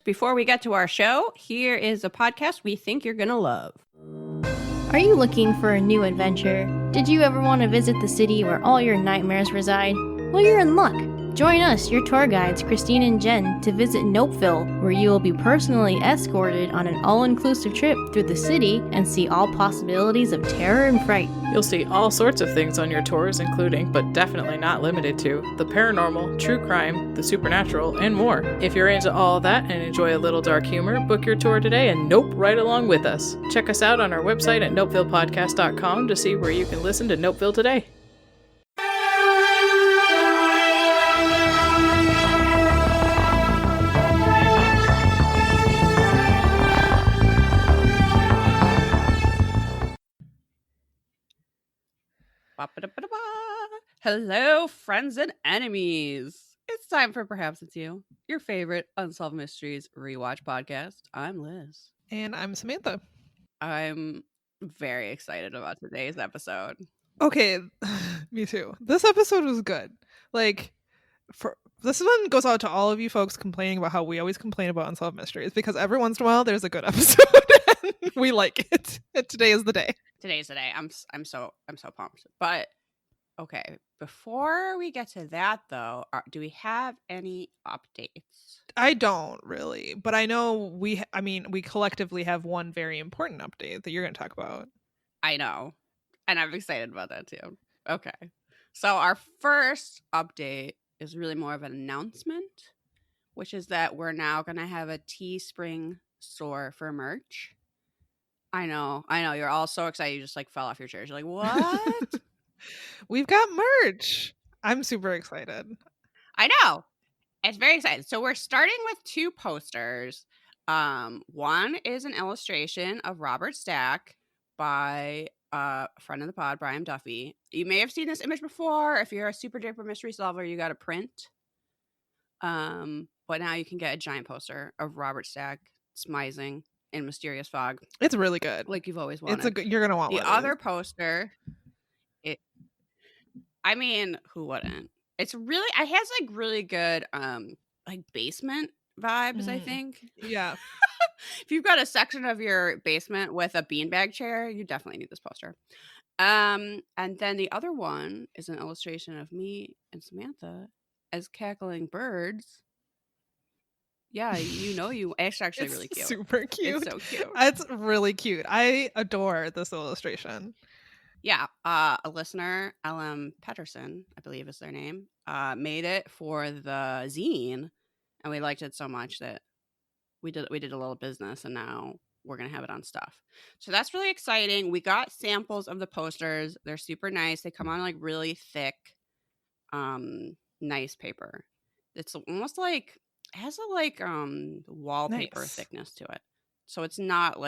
Before we get to our show, here is a podcast we think you're going to love. Are you looking for a new adventure? Did you ever want to visit the city where all your nightmares reside? Well, you're in luck. Join us, your tour guides, Christine and Jen, to visit Nopeville, where you will be personally escorted on an all-inclusive trip through the city and see all possibilities of terror and fright. You'll see all sorts of things on your tours, including, but definitely not limited to, the paranormal, true crime, the supernatural, and more. If you're into all that and enjoy a little dark humor, book your tour today and nope right along with us. Check us out on our website at nopevillepodcast.com to see where you can listen to Nopeville today. Hello, friends and enemies. It's time for Perhaps It's You, your favorite Unsolved Mysteries rewatch podcast. I'm Liz. And I'm Samantha. I'm very excited about today's episode. Okay, me too. This episode was good. This one goes out to all of you folks complaining about how we always complain about Unsolved Mysteries, because every once in a while there's a good episode and we like it. And today is the day. Today's the day. I'm so pumped. But okay, before we get to that though, do we have any updates? I don't really, but I know we collectively have one very important update that you're going to talk about. I know, and I'm excited about that too. Okay, so our first update is really more of an announcement, which is that we're now going to have a Teespring store for merch. I know. You're all so excited. You just fell off your chairs. You're like, what? We've got merch. I'm super excited. I know. It's very exciting. So we're starting with two posters. One is an illustration of Robert Stack by a friend of the pod, Brian Duffy. You may have seen this image before. If you're a super duper mystery solver, you got a print. But now you can get a giant poster of Robert Stack smizing in mysterious fog. It's really good. Like you've always wanted. You're gonna want the one. Other poster. Who wouldn't? It has really good basement vibes, I think. Yeah. If you've got a section of your basement with a beanbag chair, you definitely need this poster. And then the other one is an illustration of me and Samantha as cackling birds. Yeah, it's actually really cute. Super cute. It's so cute. It's really cute. I adore this illustration. Yeah, a listener, LM Petterson, I believe is their name, made it for the zine, and we liked it so much that we did a little business, and now we're gonna have it on stuff. So that's really exciting. We got samples of the posters. They're super nice. They come on really thick, nice paper. It's almost has a wallpaper thickness to it, so it's not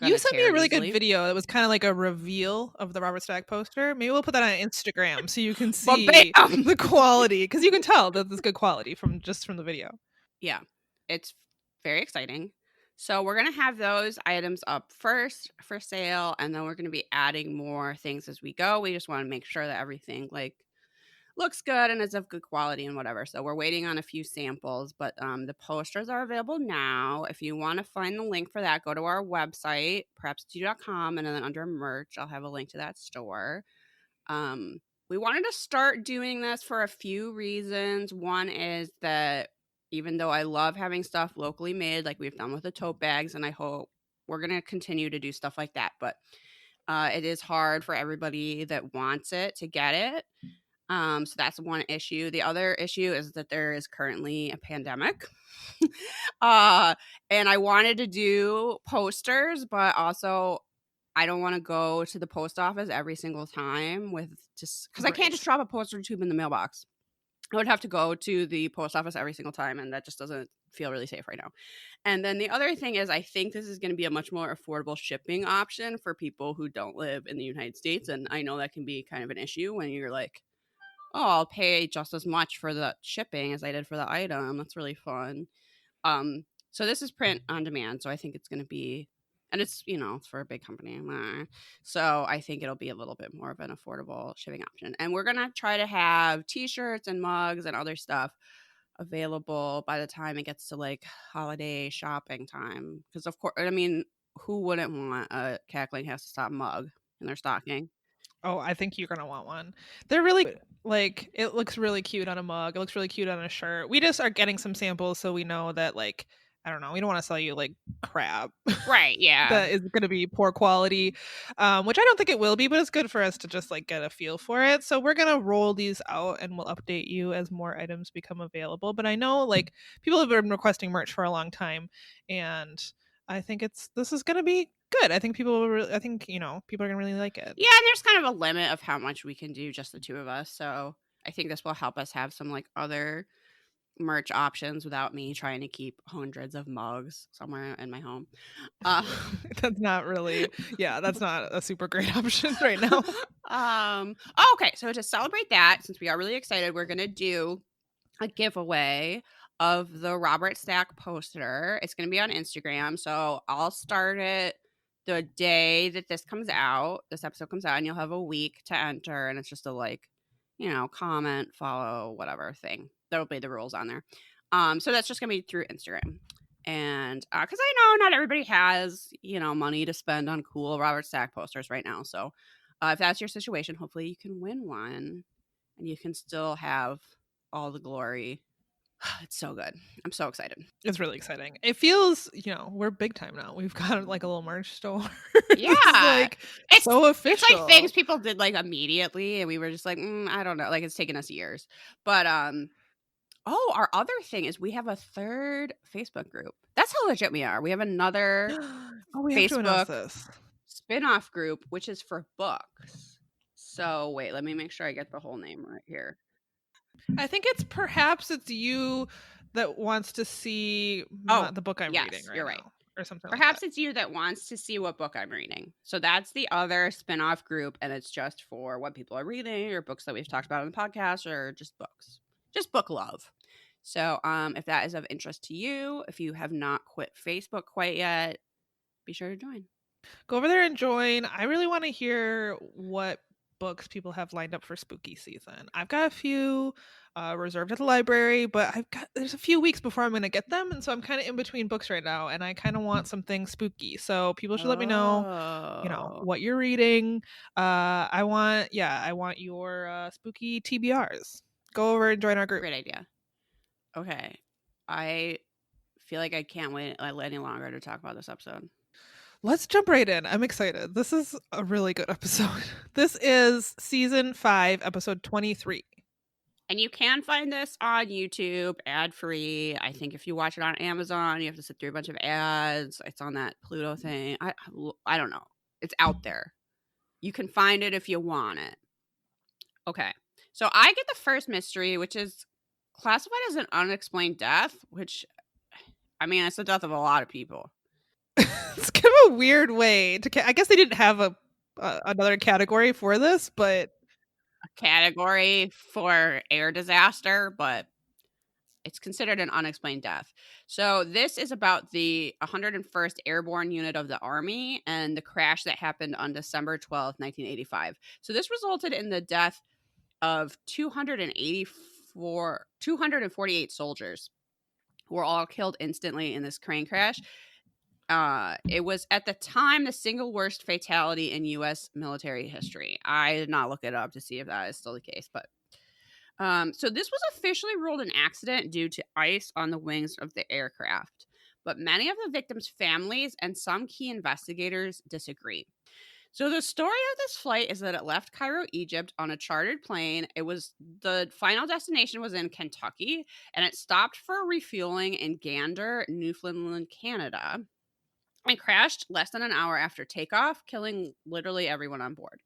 you sent me a really easily. good video. It was kind of like a reveal of the Robert Stack poster. Maybe we'll put that on Instagram so you can see the quality, because you can tell that it's good quality from the video. Yeah, it's very exciting. So we're going to have those items up first for sale, and then we're going to be adding more things as we go. We just want to make sure that everything looks good and is of good quality and whatever. So we're waiting on a few samples, but the posters are available now. If you want to find the link for that, go to our website, perhapsitsyou.com, and then under merch, I'll have a link to that store. We wanted to start doing this for a few reasons. One is that even though I love having stuff locally made, like we've done with the tote bags, and I hope we're going to continue to do stuff like that, but it is hard for everybody that wants it to get it. So that's one issue. The other issue is that there is currently a pandemic. And I wanted to do posters, but also I don't want to go to the post office every single time because I can't just drop a poster tube in the mailbox. I would have to go to the post office every single time, and that just doesn't feel really safe right now. And then the other thing is I think this is going to be a much more affordable shipping option for people who don't live in the United States. And I know that can be kind of an issue when you're like, oh, I'll pay just as much for the shipping as I did for the item. That's really fun. So this is print on demand. So I think it's going to be, and it's, it's for a big company. So I think it'll be a little bit more of an affordable shipping option. And we're going to try to have t-shirts and mugs and other stuff available by the time it gets to like holiday shopping time. Because of course, I mean, who wouldn't want a Cackling Has to Stop mug in their stocking? Oh, I think you're gonna want one. They're really like, it looks really cute on a mug. It looks really cute on a shirt. We just are getting some samples so we know that, like, I don't know, we don't want to sell you like crap Right, yeah. that is going to be poor quality, which I don't think it will be, but it's good for us to just like get a feel for it. So we're gonna roll these out and we'll update you as more items become available. But I know like people have been requesting merch for a long time, and I think this is gonna be good. I think people will I think, you know, people are gonna really like it. Yeah, and there's kind of a limit of how much we can do, just the two of us. So I think this will help us have some like other merch options without me trying to keep hundreds of mugs somewhere in my home. That's not really, yeah, that's not a super great option right now. Okay, so to celebrate that, since we are really excited, we're gonna do a giveaway of the Robert Stack poster. It's gonna be on Instagram, so I'll start it the day that this episode comes out, and you'll have a week to enter, and it's just a like, you know, comment, follow, whatever thing. There'll be the rules on there. So that's just gonna be through Instagram. And because I know not everybody has, you know, money to spend on cool Robert Stack posters right now. So if that's your situation, hopefully you can win one and you can still have all the glory. It's so good. I'm so excited. It's really exciting. It feels, you know, we're big time now. We've got like a little merch store. Yeah. It's so official. It's like things people did like immediately, and we were just like, I don't know. Like, it's taken us years. But our other thing is we have a third Facebook group. That's how legit we are. We have another we have to announce Facebook this spin-off group, which is for books. So wait, let me make sure I get the whole name right here. I think perhaps it's you that wants to see the book I'm reading right you're now, right. or something Perhaps like it's you that wants to see what book I'm reading. So that's the other spin-off group, and it's just for what people are reading or books that we've talked about on the podcast, or just books. Just book love. So if that is of interest to you, if you have not quit Facebook quite yet, be sure to join. Go over there and join. I really want to hear what books people have lined up for spooky season. I've got a few reserved at the library, but there's a few weeks before I'm going to get them, and so I'm kind of in between books right now, and I kind of want something spooky. So people should let me know, you know, what you're reading. I want your spooky TBRs. Go over and join our group. Great idea. Okay. I feel like I can't wait any longer to talk about this episode. Let's jump right in. I'm excited. This is a really good episode. This is season 5, episode 23. And you can find this on YouTube, ad-free. I think if you watch it on Amazon, you have to sit through a bunch of ads. It's on that Pluto thing. I don't know. It's out there. You can find it if you want it. Okay. So I get the first mystery, which is classified as an unexplained death, which, I mean, it's the death of a lot of people. It's kind of a weird way to. I guess they didn't have another category for this, but a category for air disaster, but it's considered an unexplained death. So this is about the 101st Airborne Unit of the Army and the crash that happened on December 12th, 1985. So this resulted in the death of 248 soldiers who were all killed instantly in this crane crash. It was at the time the single worst fatality in U.S. military history. I did not look it up to see if that is still the case, but so this was officially ruled an accident due to ice on the wings of the aircraft. But many of the victims' families and some key investigators disagree. So the story of this flight is that it left Cairo, Egypt on a chartered plane. The final destination was in Kentucky, and it stopped for refueling in Gander, Newfoundland, Canada, and crashed less than an hour after takeoff, killing literally everyone on board.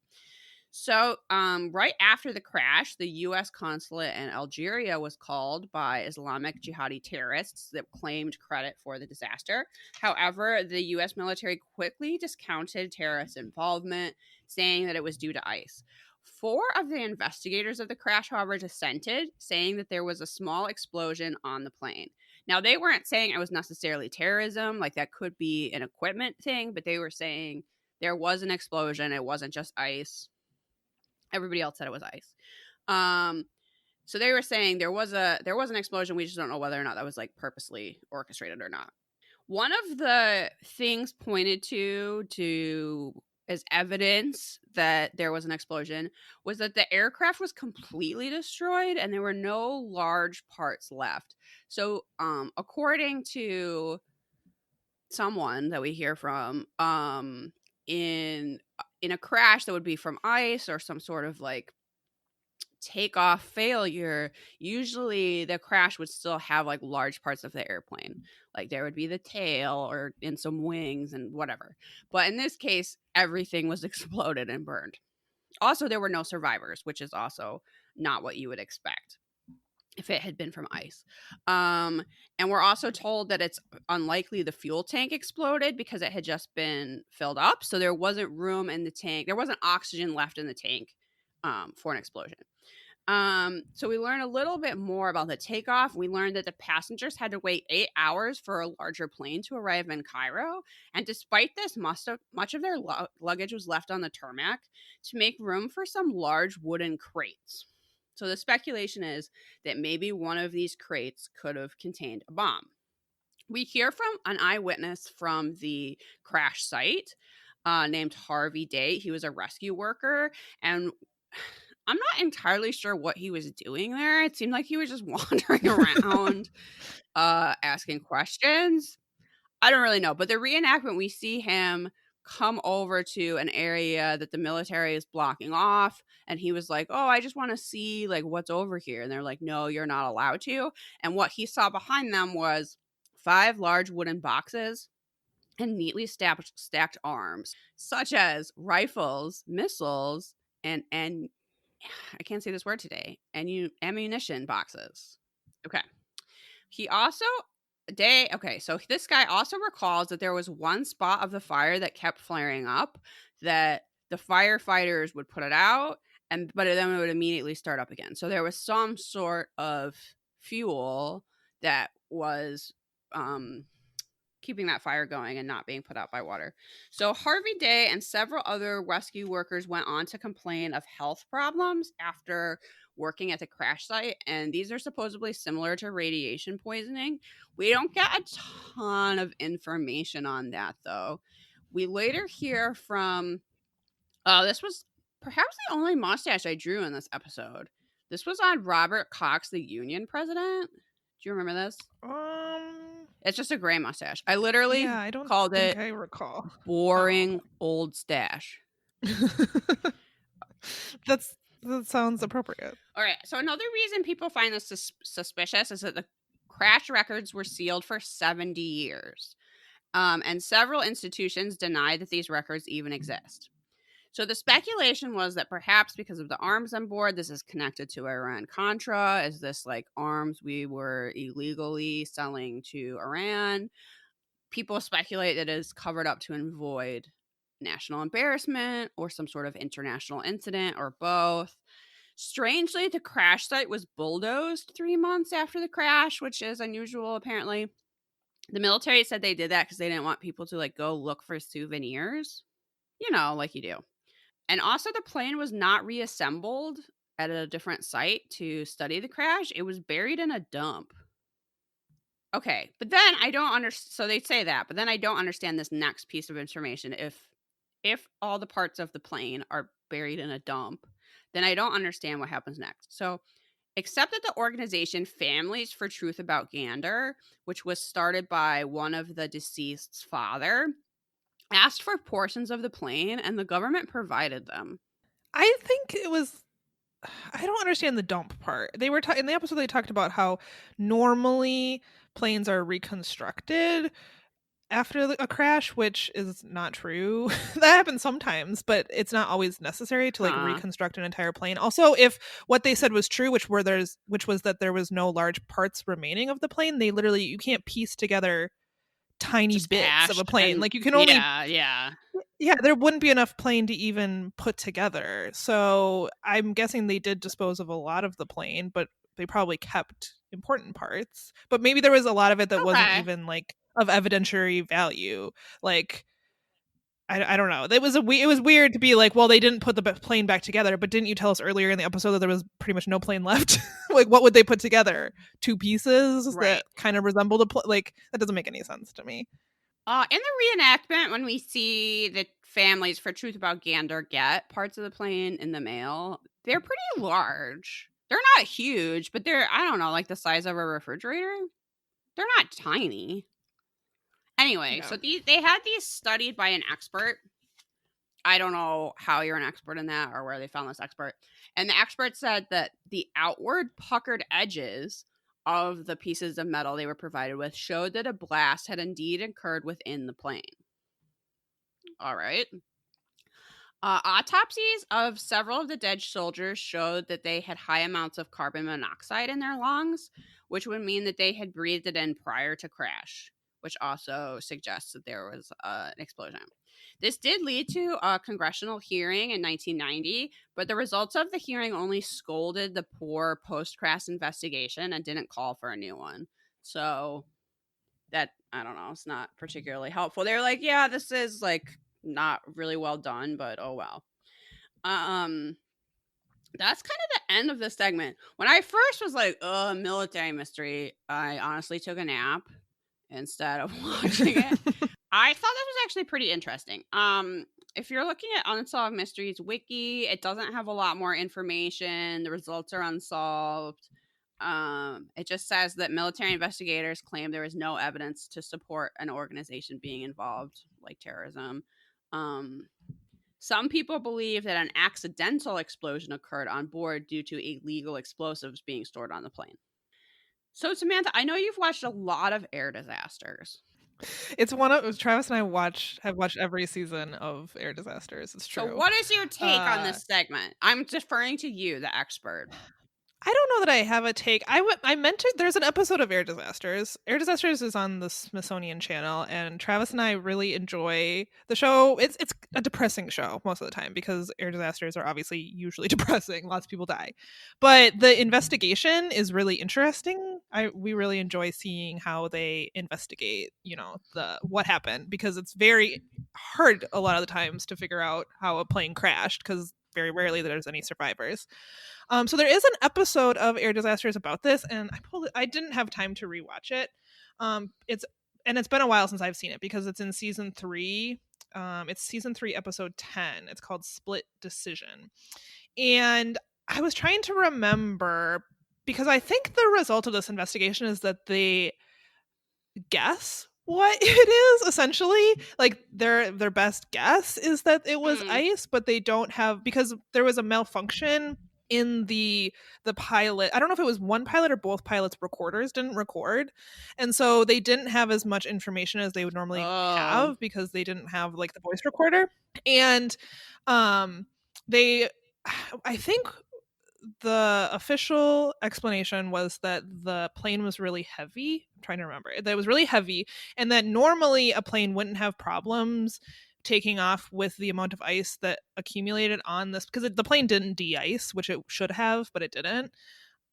So right after the crash, the U.S. consulate in Algeria was called by Islamic jihadi terrorists that claimed credit for the disaster. However, the U.S. military quickly discounted terrorist involvement, saying that it was due to ice. 4 of the investigators of the crash, however, dissented, saying that there was a small explosion on the plane. Now, they weren't saying it was necessarily terrorism, like that could be an equipment thing, but they were saying there was an explosion. It wasn't just ice. Everybody else said it was ice. So they were saying there was an explosion. We just don't know whether or not that was like purposely orchestrated or not. One of the things pointed to as evidence that there was an explosion was that the aircraft was completely destroyed and there were no large parts left. So, according to someone that we hear from, in a crash that would be from ice or some sort of like takeoff failure, usually the crash would still have like large parts of the airplane. Like there would be the tail or in some wings and whatever. But in this case, everything was exploded and burned. Also, there were no survivors, which is also not what you would expect if it had been from ice. And we're also told that it's unlikely the fuel tank exploded because it had just been filled up. So there wasn't room in the tank. There wasn't oxygen left in the tank for an explosion. So we learned a little bit more about the takeoff. We learned that the passengers had to wait 8 hours for a larger plane to arrive in Cairo. And despite this, much of their luggage was left on the tarmac to make room for some large wooden crates. So the speculation is that maybe one of these crates could have contained a bomb. We hear from an eyewitness from the crash site named Harvey Day. He was a rescue worker, and I'm not entirely sure what he was doing there. It seemed like he was just wandering around asking questions. I don't really know. But the reenactment, we see him come over to an area that the military is blocking off. And he was like, oh, I just want to see like what's over here. And they're like, no, you're not allowed to. And what he saw behind them was 5 large wooden boxes and neatly stacked arms, such as rifles, missiles, and I can't say this word today, ammunition boxes. Okay. So this guy also recalls that there was one spot of the fire that kept flaring up, that the firefighters would put it out, but then it would immediately start up again. So there was some sort of fuel that was keeping that fire going and not being put out by water. So Harvey Day and several other rescue workers went on to complain of health problems after working at the crash site, and these are supposedly similar to radiation poisoning. We don't get a ton of information on that, though. We later hear from, this was perhaps the only mustache I drew in this episode. This was on Robert Cox, the Union president. Do you remember this? It's just a gray mustache. I literally called it I recall. Boring old stash. That sounds appropriate. All right. So another reason people find this suspicious is that the crash records were sealed for 70 years. And several institutions deny that these records even exist. So the speculation was that perhaps because of the arms on board, this is connected to Iran-Contra. Is this like arms we were illegally selling to Iran? People speculate that it is covered up to avoid national embarrassment or some sort of international incident or both. Strangely, the crash site was bulldozed 3 months after the crash, which is unusual apparently. The military said they did that because they didn't want people to like go look for souvenirs. You know, like you do. And also the plane was not reassembled at a different site to study the crash. It was buried in a dump. Okay, but then I don't understand. So they say that, but then I don't understand this next piece of information. If all the parts of the plane are buried in a dump, then I don't understand what happens next. So except that the organization Families for Truth About Gander, which was started by one of the deceased's father, asked for portions of the plane and the government provided them. I think it was, I don't understand the dump part. They were in the episode they talked about how normally planes are reconstructed after a crash, which is not true. That happens sometimes, but it's not always necessary to like reconstruct an entire plane. Also, if what they said was true, which was that there was no large parts remaining of the plane, you can't piece together tiny just bits of a plane. Like you can only there wouldn't be enough plane to even put together. So I'm guessing they did dispose of a lot of the plane, but they probably kept important parts. But maybe there was a lot of it that wasn't even like of evidentiary value. Like I don't know. It was weird to be like, well, they didn't put the plane back together, but didn't you tell us earlier in the episode that there was pretty much no plane left? Like, what would they put together? 2 pieces Right. that kind of resembled a like, that doesn't make any sense to me. In the reenactment, when we see the families for Truth About Gander get parts of the plane in the mail, they're pretty large. They're not huge, but they're, I don't know, like the size of a refrigerator. They're not tiny. Anyway, Yeah. so they had these studied by an expert. I don't know how you're an expert in that or where they found this expert. And the expert said that the outward puckered edges of the pieces of metal they were provided with showed that a blast had indeed occurred within the plane. All right. Autopsies of several of the dead soldiers showed that they had high amounts of carbon monoxide in their lungs, which would mean that they had breathed it in prior to crash, which also suggests that there was an explosion. This did lead to a congressional hearing in 1990, but the results of the hearing only scolded the poor post-crash investigation and didn't call for a new one. So that, I don't know, it's not particularly helpful. They're like, yeah, this is like not really well done, but oh well. That's kind of the end of this segment. When I first was like, military mystery, I honestly took a nap instead of watching it. I thought that was actually pretty interesting. If you're looking at Unsolved Mysteries wiki, it doesn't have a lot more information. The results are unsolved. It just says that military investigators claim there is no evidence to support an organization being involved, like terrorism. Some people believe that an accidental explosion occurred on board due to illegal explosives being stored on the plane. So, Samantha, I know you've watched a lot of air disasters. It's one of Travis and I have watched every season of Air Disasters. It's true. So what is your take on this segment? I'm deferring to you, the expert. I don't know that I have a take. I mentioned there's an episode of Air Disasters. Air Disasters is on the Smithsonian Channel, and Travis and I really enjoy the show. It's a depressing show most of the time because air disasters are obviously usually depressing. Lots of people die, but the investigation is really interesting. We really enjoy seeing how they investigate, what happened, because it's very hard a lot of the times to figure out how a plane crashed because very rarely there's any survivors. So there is an episode of Air Disasters about this, and I didn't have time to rewatch it. It's been a while since I've seen it because it's in season 3. It's season 3, episode 10. It's called Split Decision. And I was trying to remember, because I think the result of this investigation is that they guess what it is, essentially. Like their best guess is that it was ice, but they don't have, because there was a malfunction in the pilot. I don't know if it was one pilot or both pilots' recorders didn't record, and so they didn't have as much information as they would normally have because they didn't have like the voice recorder. And I think the official explanation was that the plane was really heavy. I'm trying to remember. That it was really heavy, and that normally a plane wouldn't have problems taking off with the amount of ice that accumulated on this, because the plane didn't de-ice, which it should have, but it didn't.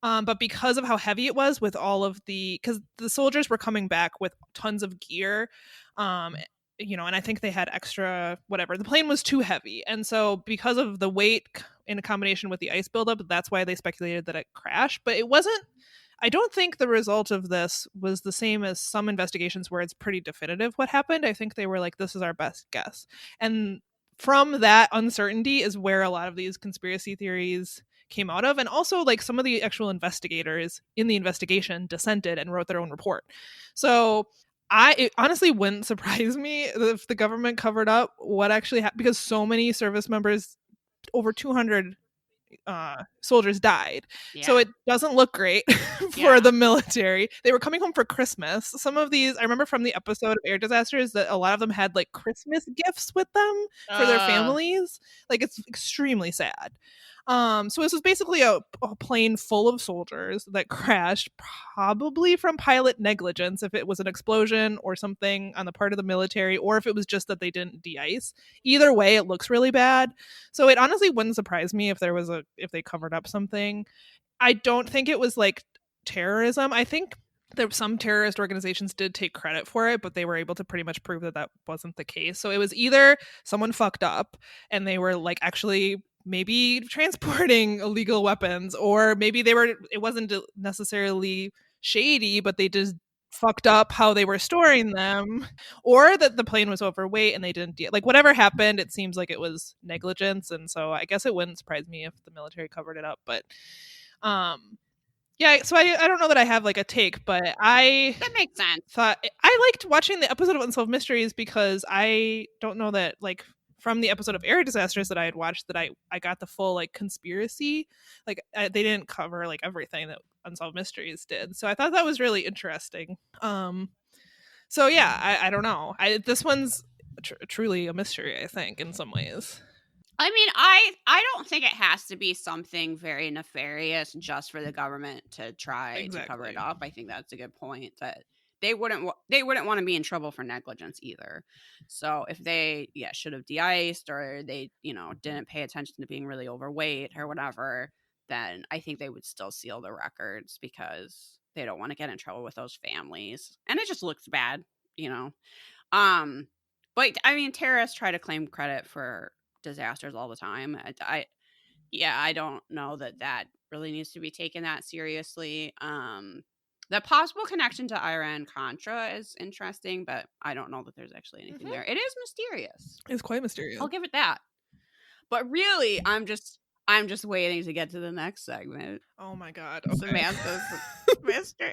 But because of how heavy it was, with all of because the soldiers were coming back with tons of gear, and I think they had extra whatever. The plane was too heavy, and so because of the weight in combination with the ice buildup, that's why they speculated that it crashed. But it wasn't. I don't think the result of this was the same as some investigations where it's pretty definitive what happened. I think they were like, this is our best guess. And from that uncertainty is where a lot of these conspiracy theories came out of. And also, like, some of the actual investigators in the investigation dissented and wrote their own report. So it honestly wouldn't surprise me if the government covered up what actually happened, because so many service members, over 200 soldiers died. Yeah. So it doesn't look great for the military. They were coming home for Christmas. Some of these, I remember from the episode of Air Disasters, that a lot of them had like Christmas gifts with them for their families. Like, it's extremely sad. So this was basically a plane full of soldiers that crashed, probably from pilot negligence, if it was an explosion or something on the part of the military, or if it was just that they didn't de-ice. Either way, it looks really bad. So it honestly wouldn't surprise me if if they covered up something. I don't think it was like terrorism. I think some terrorist organizations did take credit for it, but they were able to pretty much prove that wasn't the case. So it was either someone fucked up and they were like actually maybe transporting illegal weapons, or maybe it wasn't necessarily shady, but they just fucked up how they were storing them, or that the plane was overweight and they didn't like whatever happened. It seems like it was negligence, and so I guess it wouldn't surprise me if the military covered it up. But yeah, so I don't know that I have like a take, but That makes sense. thought I liked watching the episode of Unsolved Mysteries because I don't know that like from the episode of Air Disasters that I had watched that I got the full like conspiracy. Like they didn't cover like everything that Unsolved Mysteries did, so I thought that was really interesting. So yeah, I don't know. This one's truly a mystery, I think, in some ways. I mean, I don't think it has to be something very nefarious just for the government to try to cover it up. I think that's a good point, that they wouldn't want to be in trouble for negligence either. So if they should have de-iced, or they didn't pay attention to being really overweight or whatever, then I think they would still seal the records because they don't want to get in trouble with those families, and it just looks bad, But I mean, terrorists try to claim credit for disasters all the time. I don't know that really needs to be taken that seriously. The possible connection to Iran-Contra is interesting, but I don't know that there's actually anything there. It is mysterious. It's quite mysterious. I'll give it that. But really, I'm just waiting to get to the next segment. Oh my god. Okay. Samantha's mystery.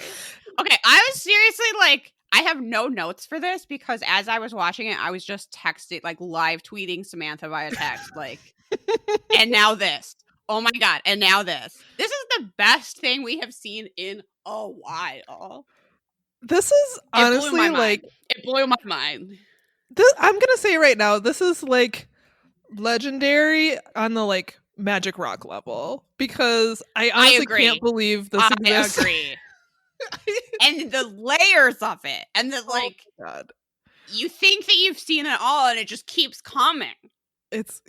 Okay, I was seriously like, I have no notes for this because as I was watching it, I was just texting, like live tweeting Samantha via text, like, and now this. Oh my god, and now this. This is the best thing we have seen in a while. This is honestly like, it blew my mind. I'm gonna say right now, this is like legendary on the like Magic Rock level, because I honestly can't believe this exists. I agree. And the layers of it, and the like, oh my god, you think that you've seen it all, and it just keeps coming. It's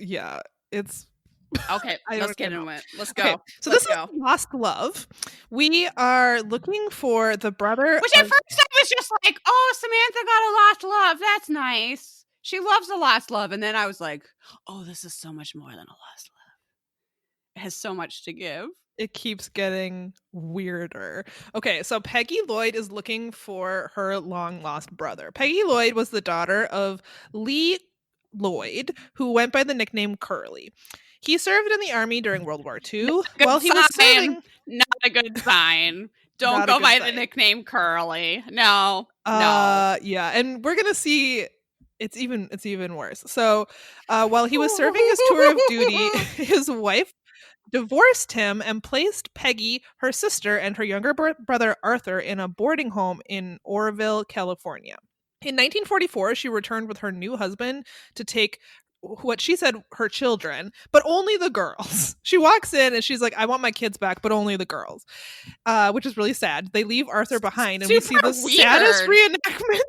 okay. Let's get into it. Let's go. Okay, so this is Lost Love. We are looking for the brother. Which at first I was just like, oh, Samantha got a lost love. That's nice. She loves a lost love. And then I was like, oh, this is so much more than a lost love. It has so much to give. It keeps getting weirder. Okay, so Peggy Lloyd is looking for her long-lost brother. Peggy Lloyd was the daughter of Lee Lloyd, who went by the nickname Curly. He served in the army during World War II. While he was serving, not a good sign. Don't go by the nickname Curly. No. Yeah, and we're gonna see it's even worse. So, while he was serving his tour of duty, his wife divorced him and placed Peggy, her sister, and her younger brother Arthur in a boarding home in Oroville, California. In 1944, she returned with her new husband to take what she said her children, but only the girls. She walks in and she's like, I want my kids back, but only the girls, which is really sad. They leave Arthur behind, and we see the saddest reenactment.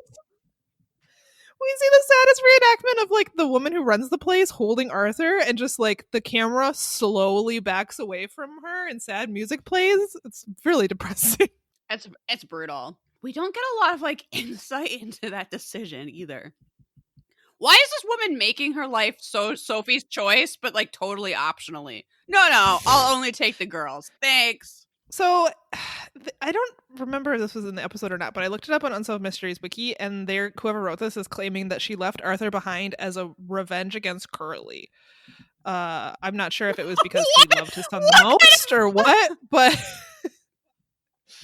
We see the saddest reenactment of like the woman who runs the place holding Arthur, and just like the camera slowly backs away from her and sad music plays. It's really depressing. It's brutal. We don't get a lot of like insight into that decision either. Why is this woman making her life so Sophie's choice, but like totally optionally? No, I'll only take the girls. Thanks. So I don't remember if this was in the episode or not, but I looked it up on Unsolved Mysteries wiki, and whoever wrote this is claiming that she left Arthur behind as a revenge against Curly. I'm not sure if it was because he loved his son the most or what, but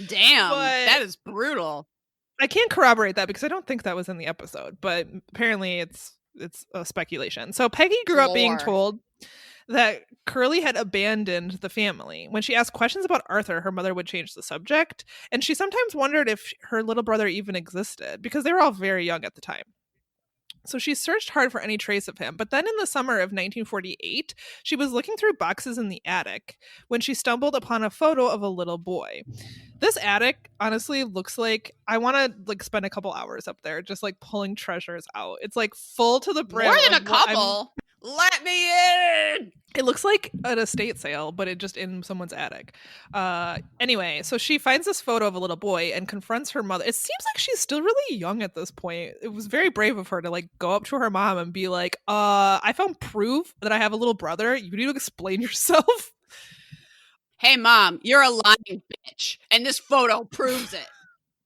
damn, that is brutal. I can't corroborate that because I don't think that was in the episode, but apparently it's a speculation. So Peggy grew up being told that Curly had abandoned the family. When she asked questions about Arthur, her mother would change the subject, and she sometimes wondered if her little brother even existed, because they were all very young at the time. So she searched hard for any trace of him, but then in the summer of 1948, she was looking through boxes in the attic when she stumbled upon a photo of a little boy. This attic honestly looks like I want to like spend a couple hours up there just like pulling treasures out. It's like full to the brim. More than a couple. Let me in. It looks like an estate sale, but it just in someone's attic. Anyway, so she finds this photo of a little boy and confronts her mother. It seems like she's still really young at this point. It was very brave of her to like go up to her mom and be like, I found proof that I have a little brother. You need to explain yourself. Hey, Mom, you're a lying bitch, and this photo proves it.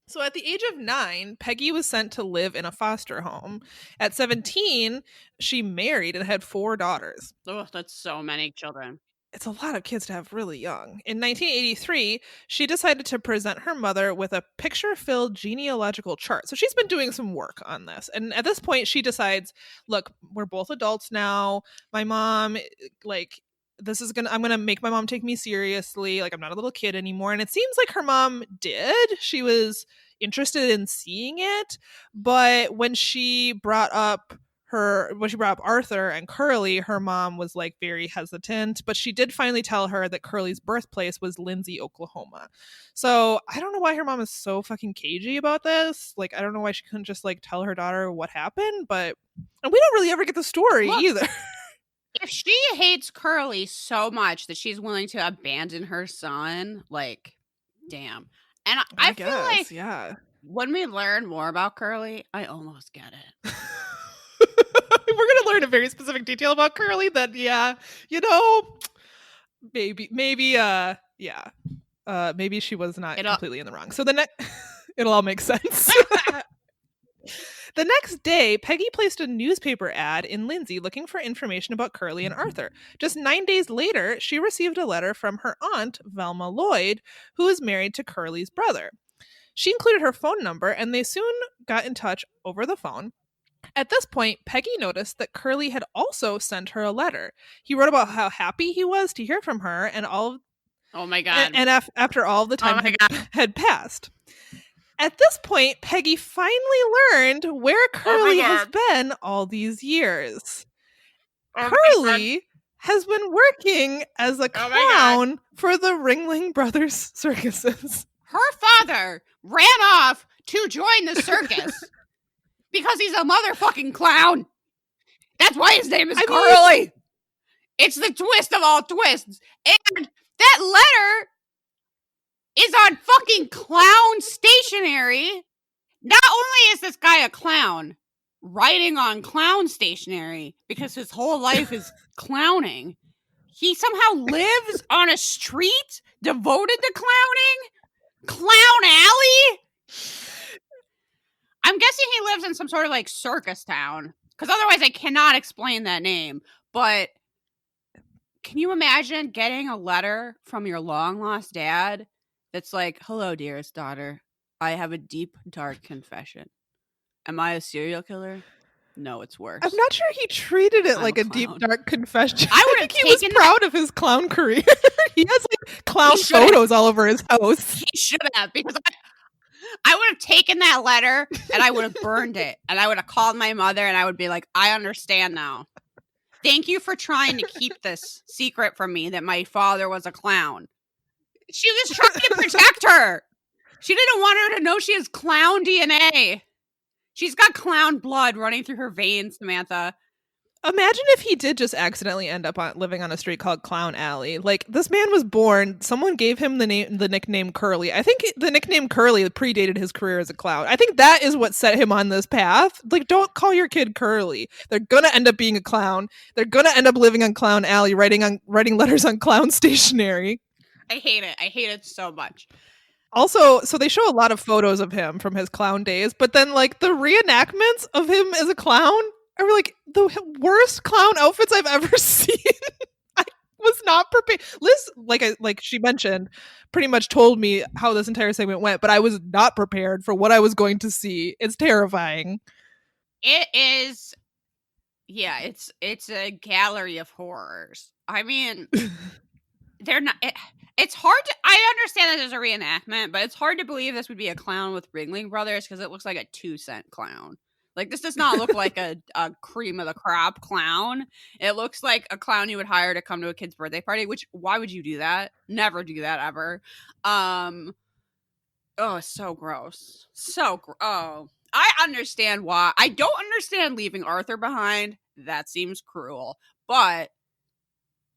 So at the age of 9, Peggy was sent to live in a foster home. At 17, she married and had 4 daughters. Oh, that's so many children. It's a lot of kids to have really young. In 1983, she decided to present her mother with a picture-filled genealogical chart. So she's been doing some work on this. And at this point, she decides, look, we're both adults now. My mom, like, I'm gonna make my mom take me seriously. Like, I'm not a little kid anymore. And it seems like her mom did. She was interested in seeing it, but when she brought up Arthur and Curly, her mom was like very hesitant, but she did finally tell her that Curly's birthplace was Lindsay, Oklahoma. So I don't know why her mom is so fucking cagey about this. Like, I don't know why she couldn't just like tell her daughter what happened, and we don't really ever get the story either. If she hates Curly so much that she's willing to abandon her son, like, damn. And I feel like when we learn more about Curly, I almost get it. We're going to learn a very specific detail about Curly that, maybe, maybe she was not completely in the wrong. So it'll all make sense. The next day, Peggy placed a newspaper ad in Lindsay looking for information about Curly and Arthur. Just 9 days later, she received a letter from her aunt, Velma Lloyd, who is married to Curly's brother. She included her phone number, and they soon got in touch over the phone. At this point, Peggy noticed that Curly had also sent her a letter. He wrote about how happy he was to hear from her and all. Oh my God. And after all the time had passed. At this point, Peggy finally learned where Curly has been all these years. Curly has been working as a clown for the Ringling Brothers circuses. Her father ran off to join the circus because he's a motherfucking clown. That's why his name is Curly. It's the twist of all twists. And that letter is on fucking clown stationery. Not only is this guy a clown, writing on clown stationery because his whole life is clowning, he somehow lives on a street devoted to clowning? Clown Alley? I'm guessing he lives in some sort of like circus town, because otherwise I cannot explain that name. But can you imagine getting a letter from your long lost dad that's like, hello, dearest daughter. I have a deep, dark confession. Am I a serial killer? No, it's worse. I'm not sure he treated it like a deep, dark confession. I would have he was proud of his clown career. He has like clown photos all over his house. He should have, because I would have taken that letter and I would have burned it. And I would have called my mother and I would be like, I understand now. Thank you for trying to keep this secret from me that my father was a clown. She was trying to protect her. She didn't want her to know she has clown DNA. She's got clown blood running through her veins, Samantha. Imagine if he did just accidentally end up living on a street called Clown Alley. Like, this man was born, someone gave him the nickname Curly. I think the nickname Curly predated his career as a clown. I think that is what set him on this path. Like, don't call your kid Curly. They're gonna end up being a clown. They're gonna end up living on Clown Alley, writing letters on clown stationery. I hate it. I hate it so much. Also, so they show a lot of photos of him from his clown days, but then like the reenactments of him as a clown are like the worst clown outfits I've ever seen. I was not prepared. Liz, like she mentioned, pretty much told me how this entire segment went, but I was not prepared for what I was going to see. It's terrifying. It is. Yeah, it's a gallery of horrors. I mean, they're not. It's hard to. I understand that there's a reenactment, but it's hard to believe this would be a clown with Ringling Brothers because it looks like a 2-cent clown. Like, this does not look like a cream of the crop clown. It looks like a clown you would hire to come to a kid's birthday party, which, why would you do that? Never do that ever. Oh, it's so gross. I understand why. I don't understand leaving Arthur behind that seems cruel. But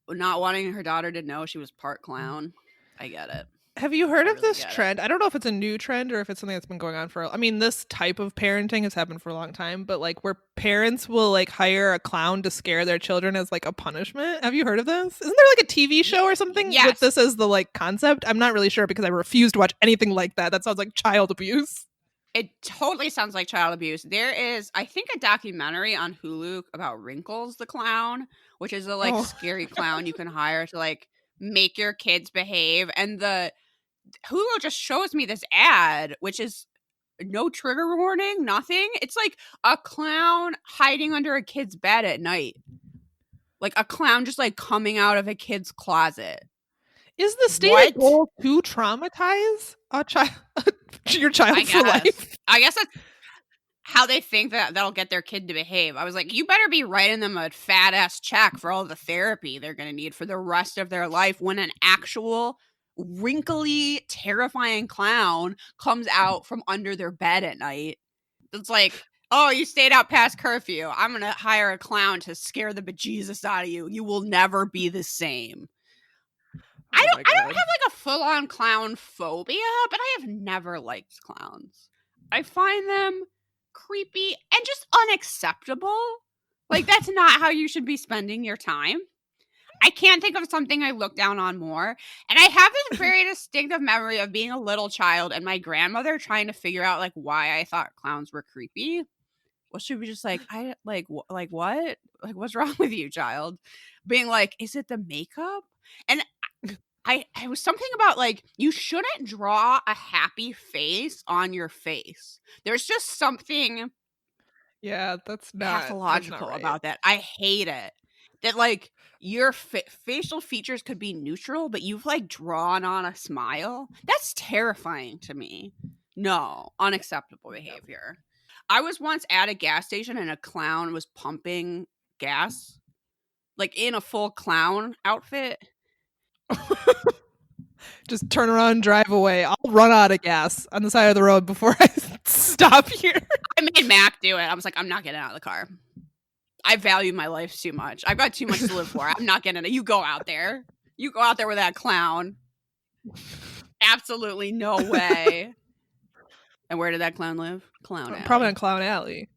not wanting her daughter to know she was part clown, I get it. Have you heard I of really this get it. trend? I don't know if it's a new trend or if it's something that's been going on for, I mean, this type of parenting has happened for a long time, but like where parents will like hire a clown to scare their children as like a punishment. Have you heard of this? Isn't there like a TV show or something Yes. with this as the like concept? I'm not really sure because I refuse to watch anything like that. That sounds like child abuse. It totally sounds like child abuse. There is, I think, a documentary on Hulu about Wrinkles the clown, which is a like Oh. scary clown you can hire to like make your kids behave. And the Hulu just shows me this ad, which is no trigger warning, nothing. It's like a clown hiding under a kid's bed at night. Like a clown just like coming out of a kid's closet. Is the stated goal to traumatize a child, your child for life? I guess that's how they think that that'll get their kid to behave. I was like, you better be writing them a fat ass check for all the therapy they're going to need for the rest of their life when an actual wrinkly, terrifying clown comes out from under their bed at night. It's like, oh, you stayed out past curfew. I'm going to hire a clown to scare the bejesus out of you. You will never be the same. I don't have like a full-on clown phobia, but I have never liked clowns. I find them creepy and just unacceptable. Like, that's not how you should be spending your time. I can't think of something I look down on more. And I have this very distinctive memory of being a little child and my grandmother trying to figure out like why I thought clowns were creepy. Well, she was just like, what? Like, what's wrong with you, child? Being like, is it the makeup? And I was something about like, you shouldn't draw a happy face on your face. There's just something that's not pathological about that. I hate it. That like your facial features could be neutral, but you've like drawn on a smile. That's terrifying to me. No, unacceptable behavior. I was once at a gas station and a clown was pumping gas, like in a full clown outfit. Just turn around and drive away. I'll run out of gas on the side of the road before I stop here. I made Mac do it. I was like, I'm not getting out of the car. I value my life too much. I've got too much to live for. I'm not getting it. You go out there. You go out there with that clown. Absolutely no way. And where did that clown live? Clown Alley. Probably on Clown Alley.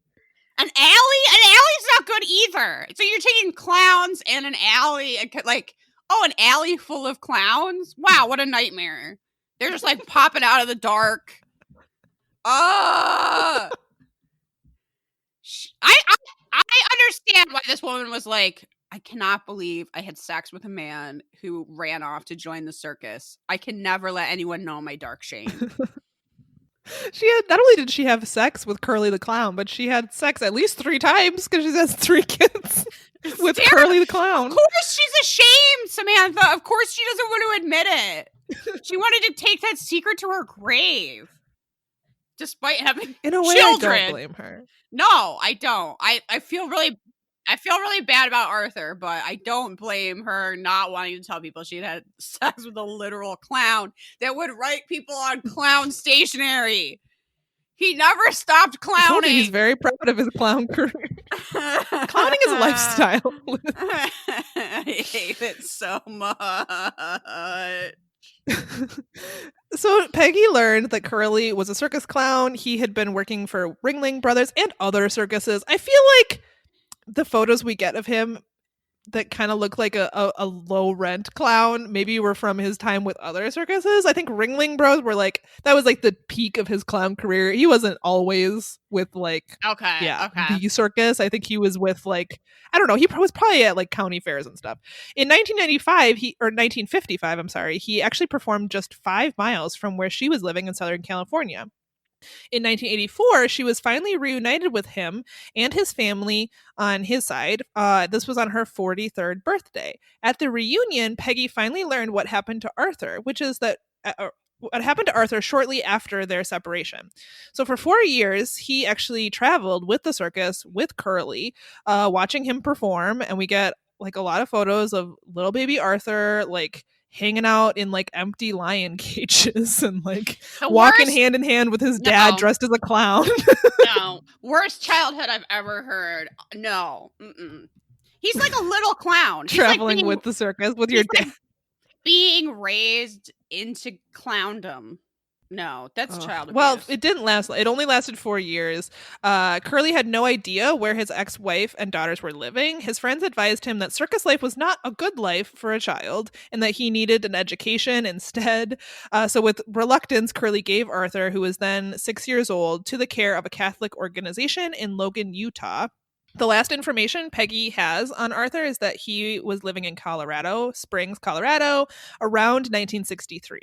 An alley? An alley's not good either. So you're taking clowns and an alley, like, oh, an alley full of clowns? Wow, what a nightmare. They're just like popping out of the dark. I understand why this woman was like, I cannot believe I had sex with a man who ran off to join the circus. I can never let anyone know my dark shame. Not only did she have sex with Curly the clown, but she had sex at least 3 times because she has 3 kids with Curly the clown. Of course she's ashamed, Samantha. Of course she doesn't want to admit it. She wanted to take that secret to her grave. Despite having in a way, children. I don't blame her. No, I don't. I feel really bad about Arthur, but I don't blame her not wanting to tell people she'd had sex with a literal clown that would write people on clown stationery. He never stopped clowning. He's very proud of his clown career. Clowning is a lifestyle. I hate it so much. So Peggy learned that Curly was a circus clown. He had been working for Ringling Brothers and other circuses. I feel like the photos we get of him that kind of look like a low rent clown maybe were from his time with other circuses. I think Ringling Bros were like, that was like the peak of his clown career. He wasn't always with like the circus. I think he was with like, I don't know, he was probably at like county fairs and stuff. In 1955, I'm sorry, he actually performed just 5 miles from where she was living in Southern California. In 1984, she was finally reunited with him and his family on his side. This was on her 43rd birthday. At the reunion, Peggy finally learned what happened to Arthur, which is that what happened to Arthur shortly after their separation. So for 4 years, he actually traveled with the circus with Curly, watching him perform. And we get like a lot of photos of little baby Arthur, like hanging out in like empty lion cages and like The walking worst- hand in hand with his dad No. dressed as a clown. No. Worst childhood I've ever heard. No. Mm-mm. He's like a little clown. He's Traveling like being, with the circus with your dad. like being raised into clowndom. No, that's child abuse. Well, it didn't last. It only lasted 4 years. Curly had no idea where his ex-wife and daughters were living. His friends advised him that circus life was not a good life for a child and that he needed an education instead. So with reluctance, Curly gave Arthur, who was then 6 years old, to the care of a Catholic organization in Logan, Utah. The last information Peggy has on Arthur is that he was living in Colorado Springs, Colorado, around 1963.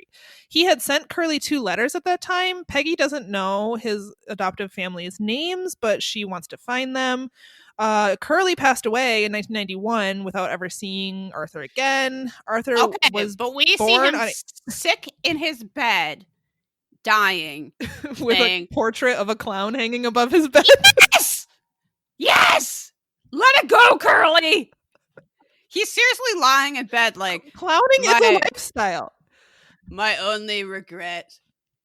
He had sent Curly 2 letters at that time. Peggy doesn't know his adoptive family's names, but she wants to find them. Curly passed away in 1991 without ever seeing Arthur again. Arthur was but we see born him sick in his bed, dying, with saying, a portrait of a clown hanging above his bed. Yes! Yes! Let it go, Curly! He's seriously lying in bed like, Clowning is a lifestyle. My only regret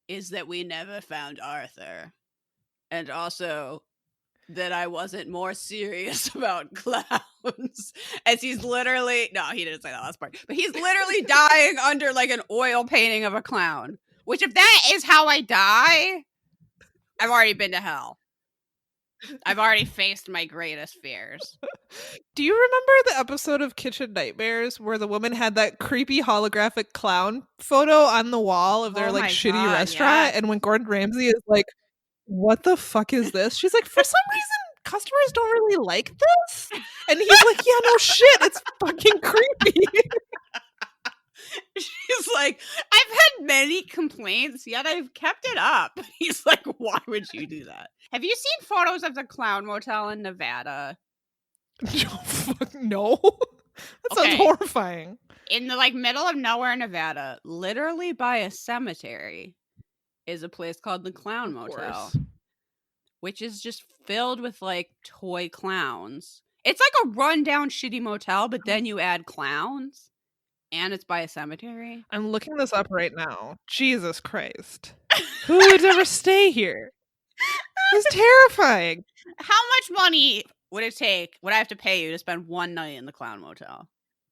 is that we never found Arthur. And also that I wasn't more serious about clowns. As he's literally, no, he didn't say that last part, but he's literally dying under like an oil painting of a clown. Which if that is how I die, I've already been to hell. I've already faced my greatest fears. Do you remember the episode of Kitchen Nightmares where the woman had that creepy holographic clown photo on the wall of their like shitty restaurant? Yes. And when Gordon Ramsay is like, what the fuck is this? She's like, for some reason, customers don't really like this. And he's like, yeah, no shit. It's fucking creepy. She's like, I've had many complaints, yet I've kept it up. He's like, why would you do that? Have you seen photos of the Clown Motel in Nevada? No. That sounds horrifying. In the like middle of nowhere, Nevada, literally by a cemetery, is a place called the Clown Motel, which is just filled with like toy clowns. It's like a rundown shitty motel, but then you add clowns. And it's by a cemetery. I'm looking this up right now. Jesus Christ. Who would ever stay here? It's terrifying. How much money would it take? Would I have to pay you to spend one night in the Clown Motel?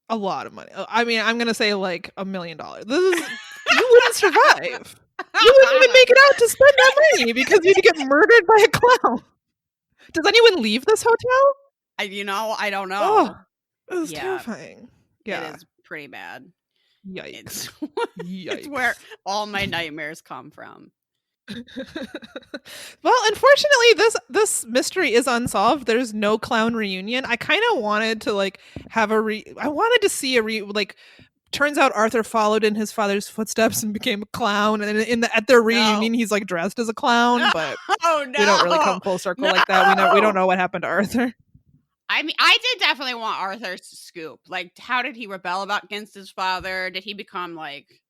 A lot of money. I mean, I'm going to say like $1 million. You wouldn't survive. You wouldn't even make it out to spend that money because you'd get murdered by a clown. Does anyone leave this hotel? I don't know. Oh, it was terrifying. Yeah. It is pretty bad. Yikes. It's where all my nightmares come from. Well, unfortunately, this mystery is unsolved. There's no clown reunion. I kind of wanted to like have I wanted to see turns out Arthur followed in his father's footsteps and became a clown, and at their reunion he's like dressed as a clown, but we don't really come full circle like that. We don't know what happened to Arthur. I mean, I did definitely want Arthur's scoop. Like, how did he rebel against his father? Did he become like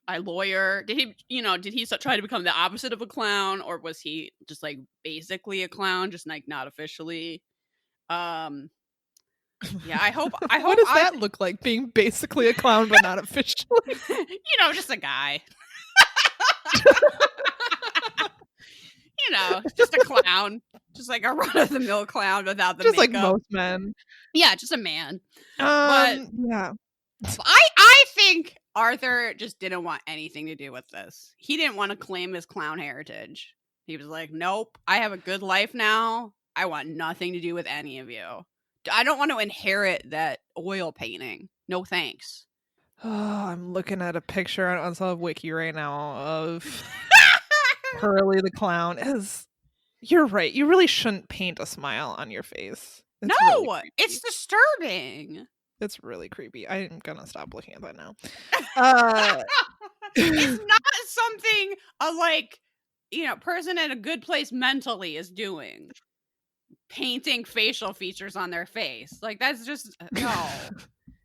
a lawyer? Did he try to become the opposite of a clown, or was he just like basically a clown, just like not officially? Yeah, I hope. What does that look like? Being basically a clown but not officially? Just a guy. Just a clown. Just like a run-of-the-mill clown without the just makeup. Like most men. Yeah, just a man. But yeah. I think Arthur just didn't want anything to do with this. He didn't want to claim his clown heritage. He was like, nope, I have a good life now. I want nothing to do with any of you. I don't want to inherit that oil painting. No thanks. Oh, I'm looking at a picture on Unsolved Wiki right now of Curly the clown. You're right. You really shouldn't paint a smile on your face. It's really it's disturbing. It's really creepy. I'm gonna stop looking at that now. It's not something a person in a good place mentally is doing. Painting facial features on their face. Like, that's just no.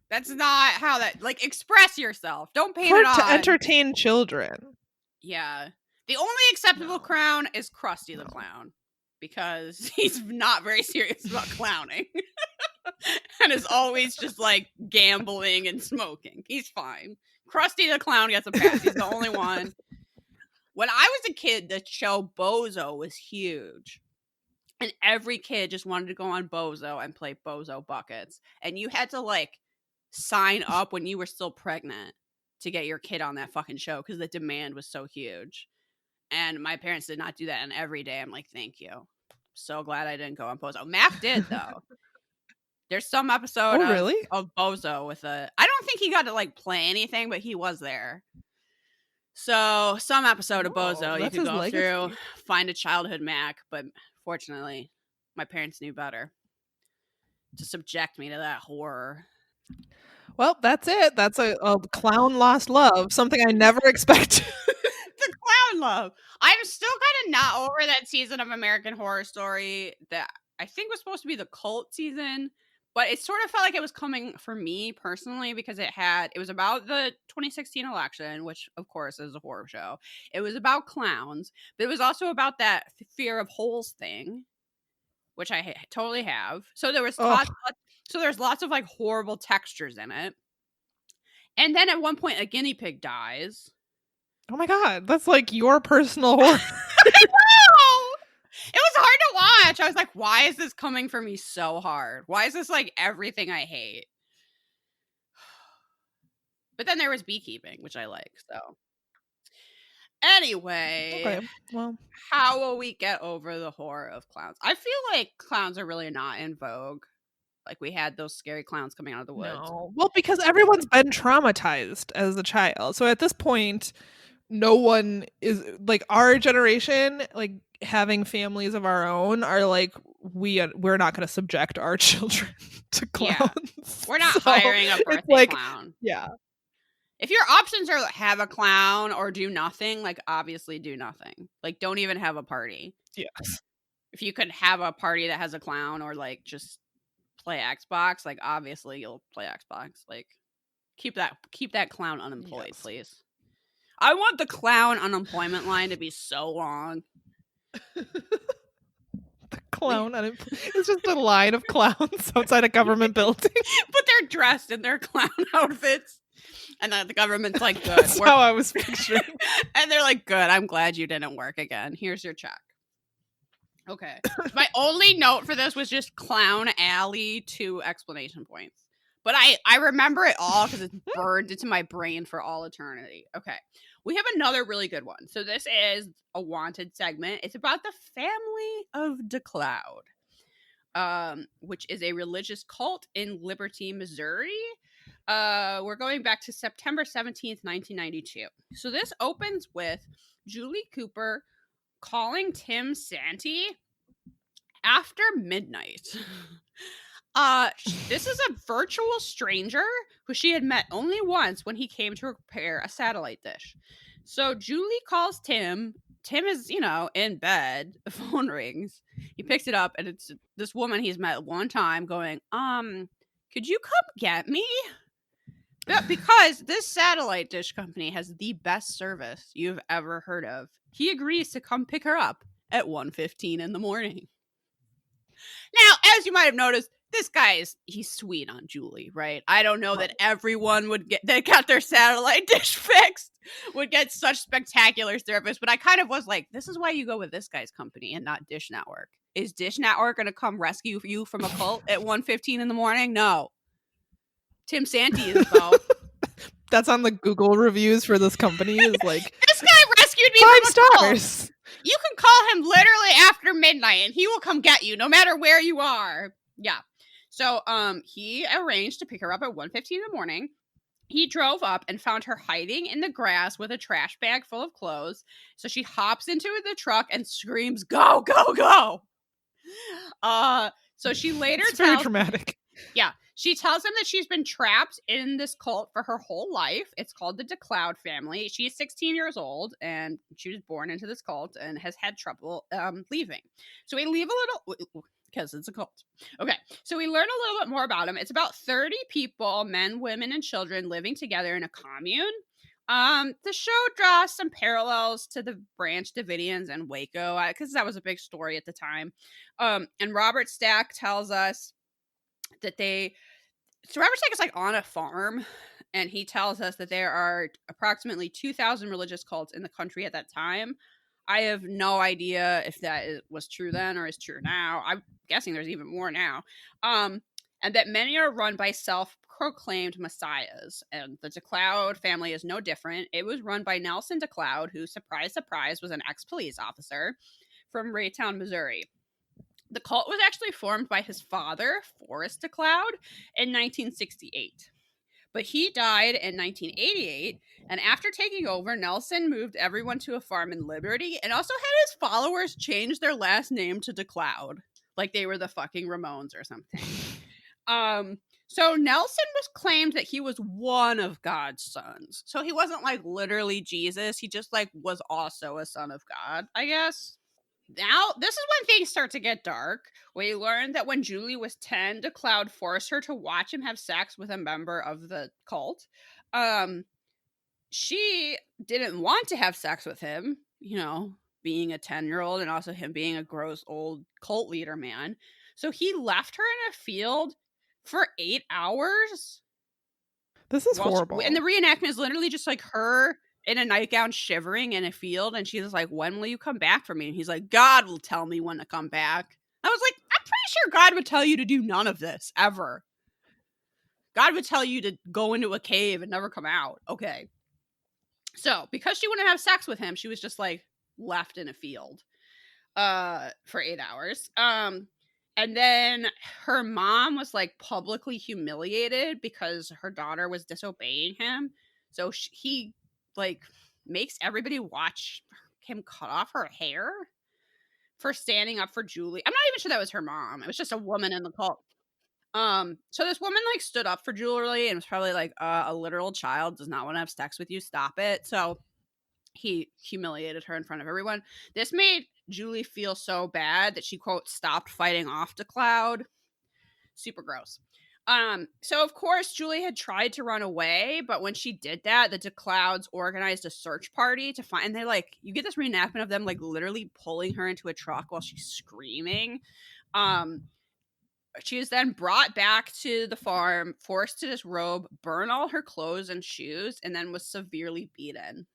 That's not how that express yourself. Don't paint it on to entertain children. Yeah. The only acceptable clown is Krusty the Clown, because he's not very serious about clowning. and is always just like gambling and smoking. He's fine. Krusty the Clown gets a pass. He's the only one. When I was a kid, the show Bozo was huge. And every kid just wanted to go on Bozo and play Bozo buckets. And you had to like sign up when you were still pregnant to get your kid on that fucking show because the demand was so huge. And my parents did not do that. And every day I'm like, thank you. So glad I didn't go on Bozo. Mac did though. There's some episode of Bozo with I don't think he got to like play anything, but he was there. So some episode of Bozo you could go through, find a childhood Mac, but fortunately, my parents knew better to subject me to that horror. Well, that's it. That's a clown lost love. Something I never expected. The clown love. I'm still kind of not over that season of American Horror Story that I think was supposed to be the cult season, but it sort of felt like it was coming for me personally because it was about the 2016 election, which of course is a horror show. It was about clowns, but it was also about that fear of holes thing, which I totally have. So there was there's lots of like horrible textures in it. And then at one point a guinea pig dies. Oh my god, that's like your personal horror. I know! It was hard to watch. I was like, why is this coming for me so hard? Why is this like everything I hate? But then there was beekeeping, which I like. So anyway, okay, well, how will we get over the horror of clowns? I feel like clowns are really not in vogue. Like we had those scary clowns coming out of the woods. No. Well, because everyone's been traumatized as a child. So at this point, no one is like our generation, like having families of our own are like we're not going to subject our children to clowns. Yeah. We're not hiring a birthday clown. Yeah. If your options are have a clown or do nothing, like obviously do nothing. Like don't even have a party. Yes. If you could have a party that has a clown or like just play Xbox, like obviously you'll play Xbox. Like keep that clown unemployed, yes. Please. I want the clown unemployment line to be so long. The clown unemployment. It's just a line of clowns outside a government building. But they're dressed in their clown outfits. And then the government's like, good. That's how I was picturing. And they're like, good, I'm glad you didn't work again. Here's your check. Okay. My only note for this was just Clown Alley 2 exclamation points. But I remember it all because it's burned into my brain for all eternity. Okay. We have another really good one. So this is a wanted segment. It's about the family of DeCloud, which is a religious cult in Liberty, Missouri. We're going back to September 17th, 1992. So this opens with Julie Cooper calling Tim Santee after midnight. This is a virtual stranger who she had met only once when he came to repair a satellite dish. So Julie calls Tim. Tim is, in bed. The phone rings. He picks it up, and it's this woman he's met one time going, could you come get me? Because this satellite dish company has the best service you've ever heard of. He agrees to come pick her up at 1:15 in the morning. Now, as you might have noticed, this guy he's sweet on Julie, right? I don't know that everyone that got their satellite dish fixed would get such spectacular service, but I kind of was like, this is why you go with this guy's company and not Dish Network. Is Dish Network going to come rescue you from a cult at 1:15 in the morning? No. Tim Santee is, though. That's on the Google reviews for this company. Is like, this guy rescued me 5 from a stars. cult. You can call him literally after midnight, and he will come get you, no matter where you are. Yeah. So, he arranged to pick her up at 1:15 in the morning. He drove up and found her hiding in the grass with a trash bag full of clothes. So she hops into the truck and screams, "Go, go, go!" So she later it's very dramatic. Yeah. She tells him that she's been trapped in this cult for her whole life. It's called the DeCloud family. She is 16 years old, and she was born into this cult and has had trouble leaving. So we leave a little, because it's a cult. Okay, so we learn a little bit more about him. It's about 30 people, men, women, and children living together in a commune. The show draws some parallels to the Branch Davidians and Waco, because that was a big story at the time. And Robert Stack tells us that so Robert Stack is like on a farm, and he tells us that there are approximately 2,000 religious cults in the country at that time. I have no idea if that was true then or is true now. I'm guessing there's even more now. And that many are run by self-proclaimed messiahs. And the DeCloud family is no different. It was run by Nelson DeCloud, who, surprise, surprise, was an ex-police officer from Raytown, Missouri. The cult was actually formed by his father, Forrest DeCloud, in 1968. But he died in 1988, and after taking over, Nelson moved everyone to a farm in Liberty and also had his followers change their last name to DeCloud, like they were the fucking Ramones or something. So Nelson was claimed that he was one of God's sons. So he wasn't like literally Jesus. He just like was also a son of God, I guess. Now, this is when things start to get dark. We learned that when Julie was 10, DeCloud forced her to watch him have sex with a member of the cult. She didn't want to have sex with him, being a 10-year-old and also him being a gross old cult leader man. So he left her in a field for 8 hours. This is horrible. And the reenactment is literally just like her in a nightgown shivering in a field, and she's like, when will you come back for me? And he's like, God will tell me when to come back. I was like, I'm pretty sure God would tell you to do none of this ever. God would tell you to go into a cave and never come out. Okay. So because she wouldn't have sex with him, she was just like left in a field for 8 hours. And then her mom was like publicly humiliated because her daughter was disobeying him. So he like makes everybody watch him cut off her hair for standing up for Julie. I'm not even sure that was her mom. It was just a woman in the cult. So this woman like stood up for Julie and was probably like, a literal child does not want to have sex with you. Stop it. So he humiliated her in front of everyone. This made Julie feel so bad that she, quote, stopped fighting off DeCloud. Super gross. So of course Julie had tried to run away, but when she did that, the DeClouds organized a search party to find, and they're like, you get this reenactment of them like literally pulling her into a truck while she's screaming. She was then brought back to the farm, forced to disrobe, burn all her clothes and shoes, and then was severely beaten.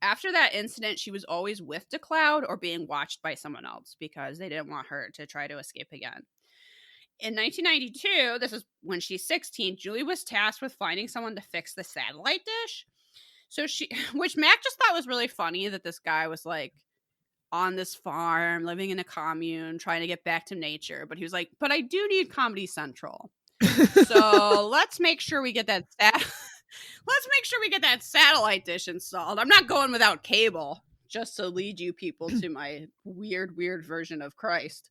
After that incident, she was always with DeCloud or being watched by someone else because they didn't want her to try to escape again. In 1992, this is when she's 16, Julie was tasked with finding someone to fix the satellite dish. So which Mac just thought was really funny that this guy was like on this farm, living in a commune, trying to get back to nature. But he was like, but I do need Comedy Central. So let's make sure we get that satellite dish installed. I'm not going without cable just to lead you people to my weird version of Christ.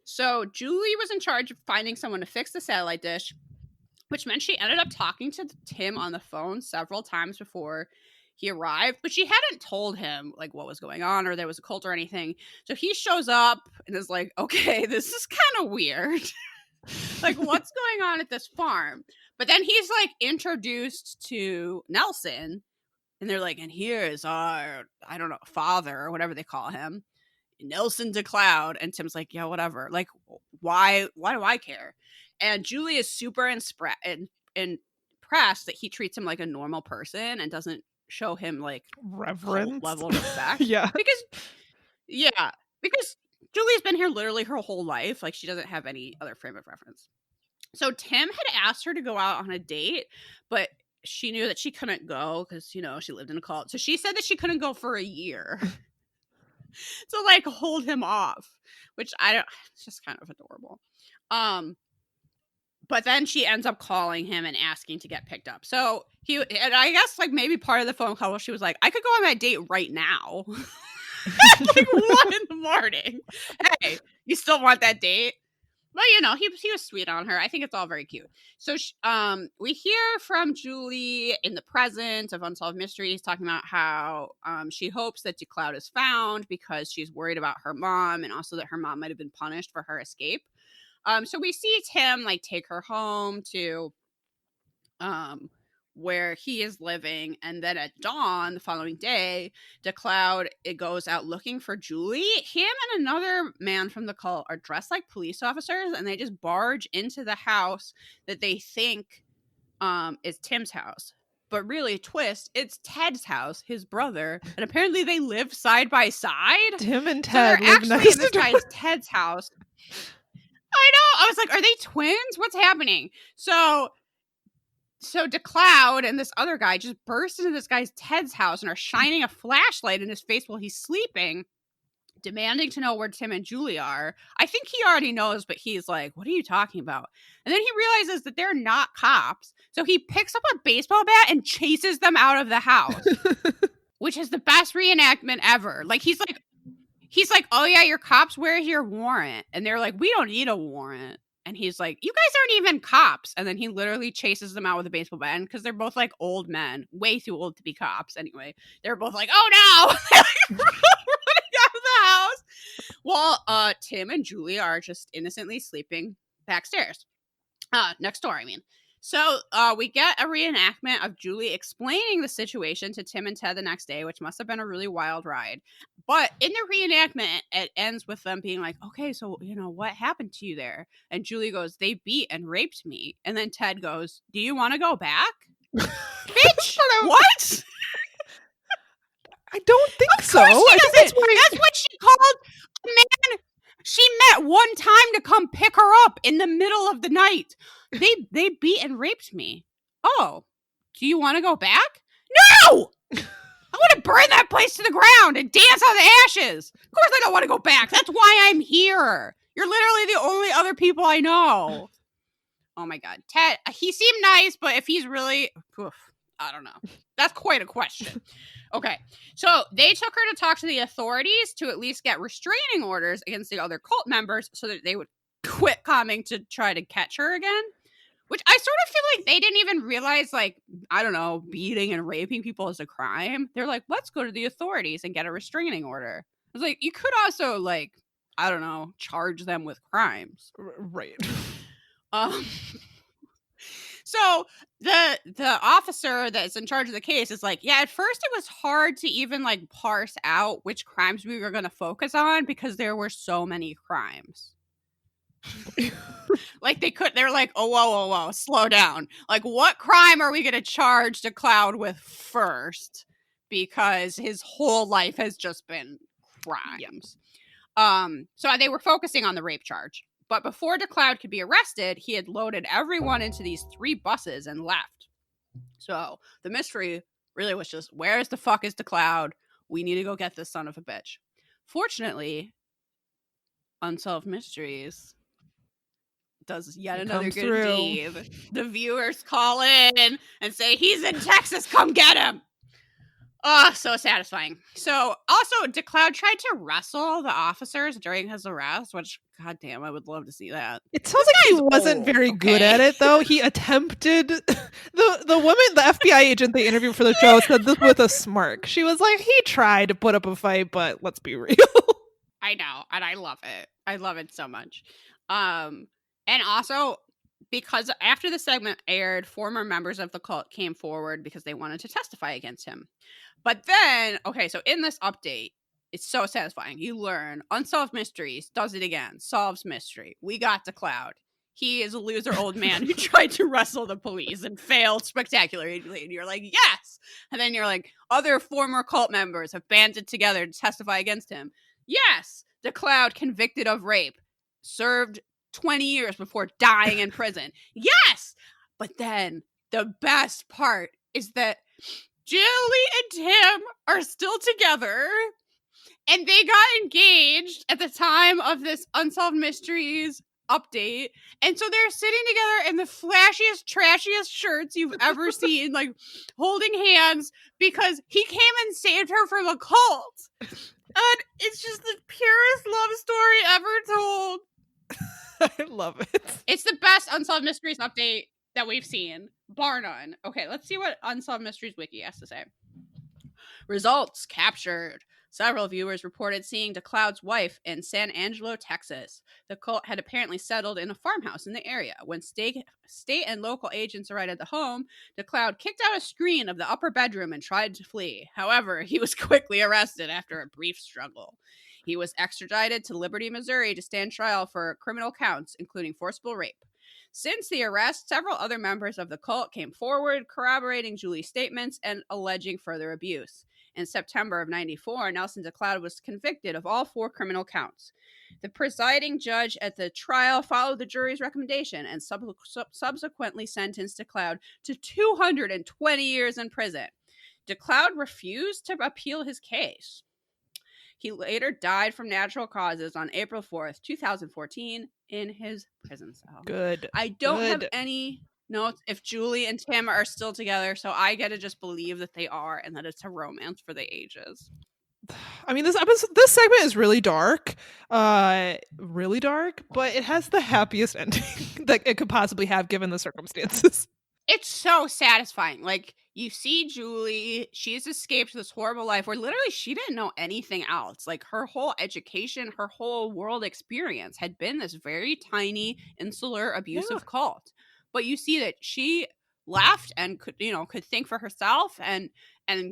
So Julie was in charge of finding someone to fix the satellite dish, which meant she ended up talking to Tim on the phone several times before he arrived, but she hadn't told him like what was going on or there was a cult or anything. So he shows up and is like, okay, this is kind of weird. Like, what's going on at this farm? But then he's like introduced to Nelson, and they're like, and here's our, I don't know, father or whatever they call him, Nelson DeCloud. And Tim's like, yeah, whatever. Like, why do I care? And Julie is super impressed that he treats him like a normal person and doesn't show him like reverence level of respect. Because Julie's been here literally her whole life. Like, she doesn't have any other frame of reference. So Tim had asked her to go out on a date, but she knew that she couldn't go because, she lived in a cult. So she said that she couldn't go for a year. So like hold him off, which it's just kind of adorable. But then she ends up calling him and asking to get picked up. So and I guess like maybe part of the phone call, she was like, I could go on that date right now. Like 1 a.m. Hey, you still want that date? Well, he was sweet on her. I think it's all very cute. So we hear from Julie in the present of Unsolved Mysteries talking about how she hopes that DeCloud is found because she's worried about her mom and also that her mom might have been punished for her escape. So we see Tim like take her home to where he is living. And then at dawn the following day, DeCloud, it goes out looking for Julie. Him and another man from the cult are dressed like police officers, and they just barge into the house that they think is Tim's house. But really, twist, it's Ted's house, his brother, and apparently they live side by side. Tim and So Ted they're live actually next in this door. guy's Ted's house. I know. I was like, are they twins? What's happening? So DeCloud and this other guy just burst into this guy's Ted's house and are shining a flashlight in his face while he's sleeping, demanding to know where Tim and Julie are. I think he already knows, but he's like, what are you talking about? And then he realizes that they're not cops. So he picks up a baseball bat and chases them out of the house, which is the best reenactment ever. Like, he's like, oh yeah, you're cops. Where's your warrant? And they're like, we don't need a warrant. And he's like, you guys aren't even cops. And then he literally chases them out with a baseball bat because they're both like old men, way too old to be cops. Anyway, they're both like, oh no, they're like running out of the house. While Tim and Julie are just innocently sleeping backstairs, next door, I mean. So we get a reenactment of Julie explaining the situation to Tim and Ted the next day, which must have been a really wild ride. But in the reenactment, it ends with them being like, okay, so, what happened to you there? And Julie goes, they beat and raped me. And then Ted goes, do you want to go back? Bitch, what? I don't think so. She doesn't. That's what she called a man she met one time to come pick her up in the middle of the night. They beat and raped me. Oh, do you want to go back? No! I want to burn that place to the ground and dance on the ashes. Of course I don't want to go back. That's why I'm here. You're literally the only other people I know. Oh my God. Ted, he seemed nice, but if he's really, I don't know. That's quite a question. Okay. So they took her to talk to the authorities to at least get restraining orders against the other cult members so that they would quit coming to try to catch her again. Which I sort of feel like they didn't even realize, like, I don't know, beating and raping people is a crime. They're like, let's go to the authorities and get a restraining order. I was like, you could also, like, I don't know, charge them with crimes. Right. So the officer that's in charge of the case is like, yeah, at first it was hard to even, like, parse out which crimes we were going to focus on because there were so many crimes. Like they're like, oh, whoa, slow down. Like, what crime are we going to charge DeCloud with first? Because his whole life has just been crimes. So they were focusing on the rape charge. But before DeCloud could be arrested, he had loaded everyone into these 3 buses and left. So the mystery really was just, where's the fuck is DeCloud? We need to go get this son of a bitch. Fortunately, Unsolved Mysteries does yet another good deed. The viewers call in and say, he's in Texas, come get him. Oh, so satisfying. So also DeCloud tried to wrestle the officers during his arrest, which, goddamn, I would love to see that. It sounds like he wasn't very good at it, though. He attempted. The woman, the FBI agent they interviewed for the show said this with a smirk. She was like, he tried to put up a fight, but let's be real. I know, and I love it. I love it so much. And also, because after the segment aired, former members of the cult came forward because they wanted to testify against him. But then, okay, so in this update, it's so satisfying. You learn Unsolved Mysteries does it again, solves mystery. We got DeCloud. He is a loser old man who tried to wrestle the police and failed spectacularly. And you're like, yes! And then you're like, other former cult members have banded together to testify against him. Yes! DeCloud convicted of rape. Served 20 years before dying in prison. Yes! But then the best part is that Julie and Tim are still together, and they got engaged at the time of this Unsolved Mysteries update, and so they're sitting together in the flashiest, trashiest shirts you've ever seen, like holding hands, because he came and saved her from a cult. And it's just the purest love story ever told. I love it. It's the best Unsolved Mysteries update that we've seen, bar none. Okay, let's see what Unsolved Mysteries Wiki has to say. Results captured. Several viewers reported seeing DeCloud's wife in San Angelo, Texas. The cult had apparently settled in a farmhouse in the area. When state and local agents arrived at the home, DeCloud kicked out a screen of the upper bedroom and tried to flee. However, he was quickly arrested after a brief struggle. He was extradited to Liberty, Missouri to stand trial for criminal counts, including forcible rape. Since the arrest, several other members of the cult came forward, corroborating Julie's statements and alleging further abuse. In September of 1994, Nelson DeCloud was convicted of all 4 criminal counts. The presiding judge at the trial followed the jury's recommendation and subsequently sentenced DeCloud to 220 years in prison. DeCloud refused to appeal his case. He later died from natural causes on April 4th, 2014, in his prison cell. Good. I don't have any notes if Julie and Tim are still together, so I get to just believe that they are and that it's a romance for the ages. I mean, this segment is really dark, but it has the happiest ending that it could possibly have given the circumstances. It's so satisfying. Like, you see Julie, she's escaped this horrible life where literally she didn't know anything else. Like, her whole education, her whole world experience had been this very tiny, insular, abusive cult. But you see that she left and could think for herself and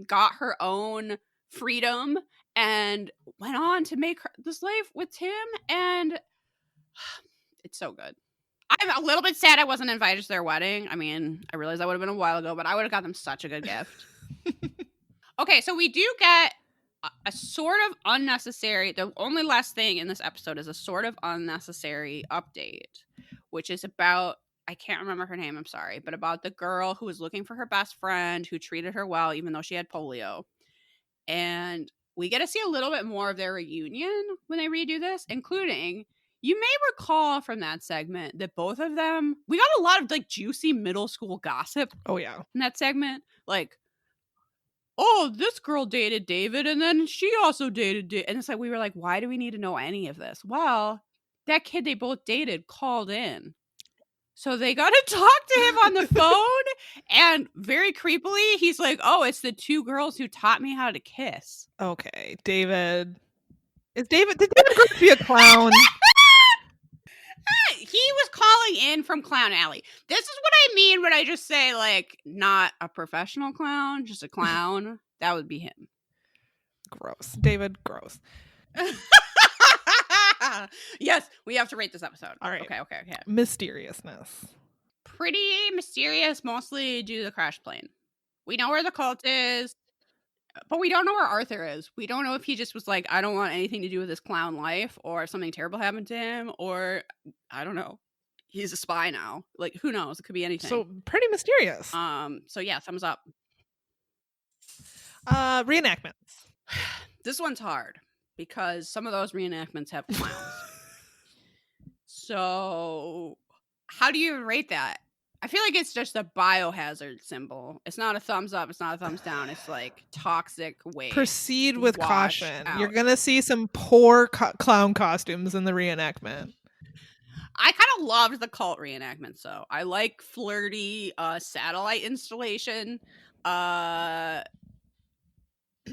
got her own freedom and went on to make this life with Tim, and it's so good. I'm a little bit sad I wasn't invited to their wedding. I mean, I realized that would have been a while ago, but I would have got them such a good gift. Okay, so we do get a sort of unnecessary, the only last thing in this episode is a sort of unnecessary update, which is about, I can't remember her name, I'm sorry, but about the girl who was looking for her best friend who treated her well even though she had polio. And we get to see a little bit more of their reunion when they redo this, including, you may recall from that segment that both of them, we got a lot of like juicy middle school gossip. Oh yeah. In that segment. Like, oh, this girl dated David and then she also dated David. And it's like, we were like, why do we need to know any of this? Well, that kid they both dated called in. So they got to talk to him on the phone, and very creepily, he's like, oh, it's the 2 girls who taught me how to kiss. Okay, David. Did David grow to be a clown? He was calling in from Clown Alley. This is what I mean when I just say, like, not a professional clown, just a clown. That would be him. Gross. David, gross. Yes, we have to rate this episode. All right. Okay. Mysteriousness. Pretty mysterious, mostly due to the crash plane. We know where the cult is, but we don't know where Arthur is. We don't know if he just was like, I don't want anything to do with this clown life, or if something terrible happened to him, or I don't know. He's a spy now. Like, who knows? It could be anything. So pretty mysterious. So yeah, thumbs up. Reenactments. This one's hard because some of those reenactments have clowns. So how do you rate that? I feel like it's just a biohazard symbol. It's not a thumbs up. It's not a thumbs down. It's like toxic waste. Proceed with caution. You're going to see some poor clown costumes in the reenactment. I kind of loved the cult reenactment, so I like flirty satellite installation.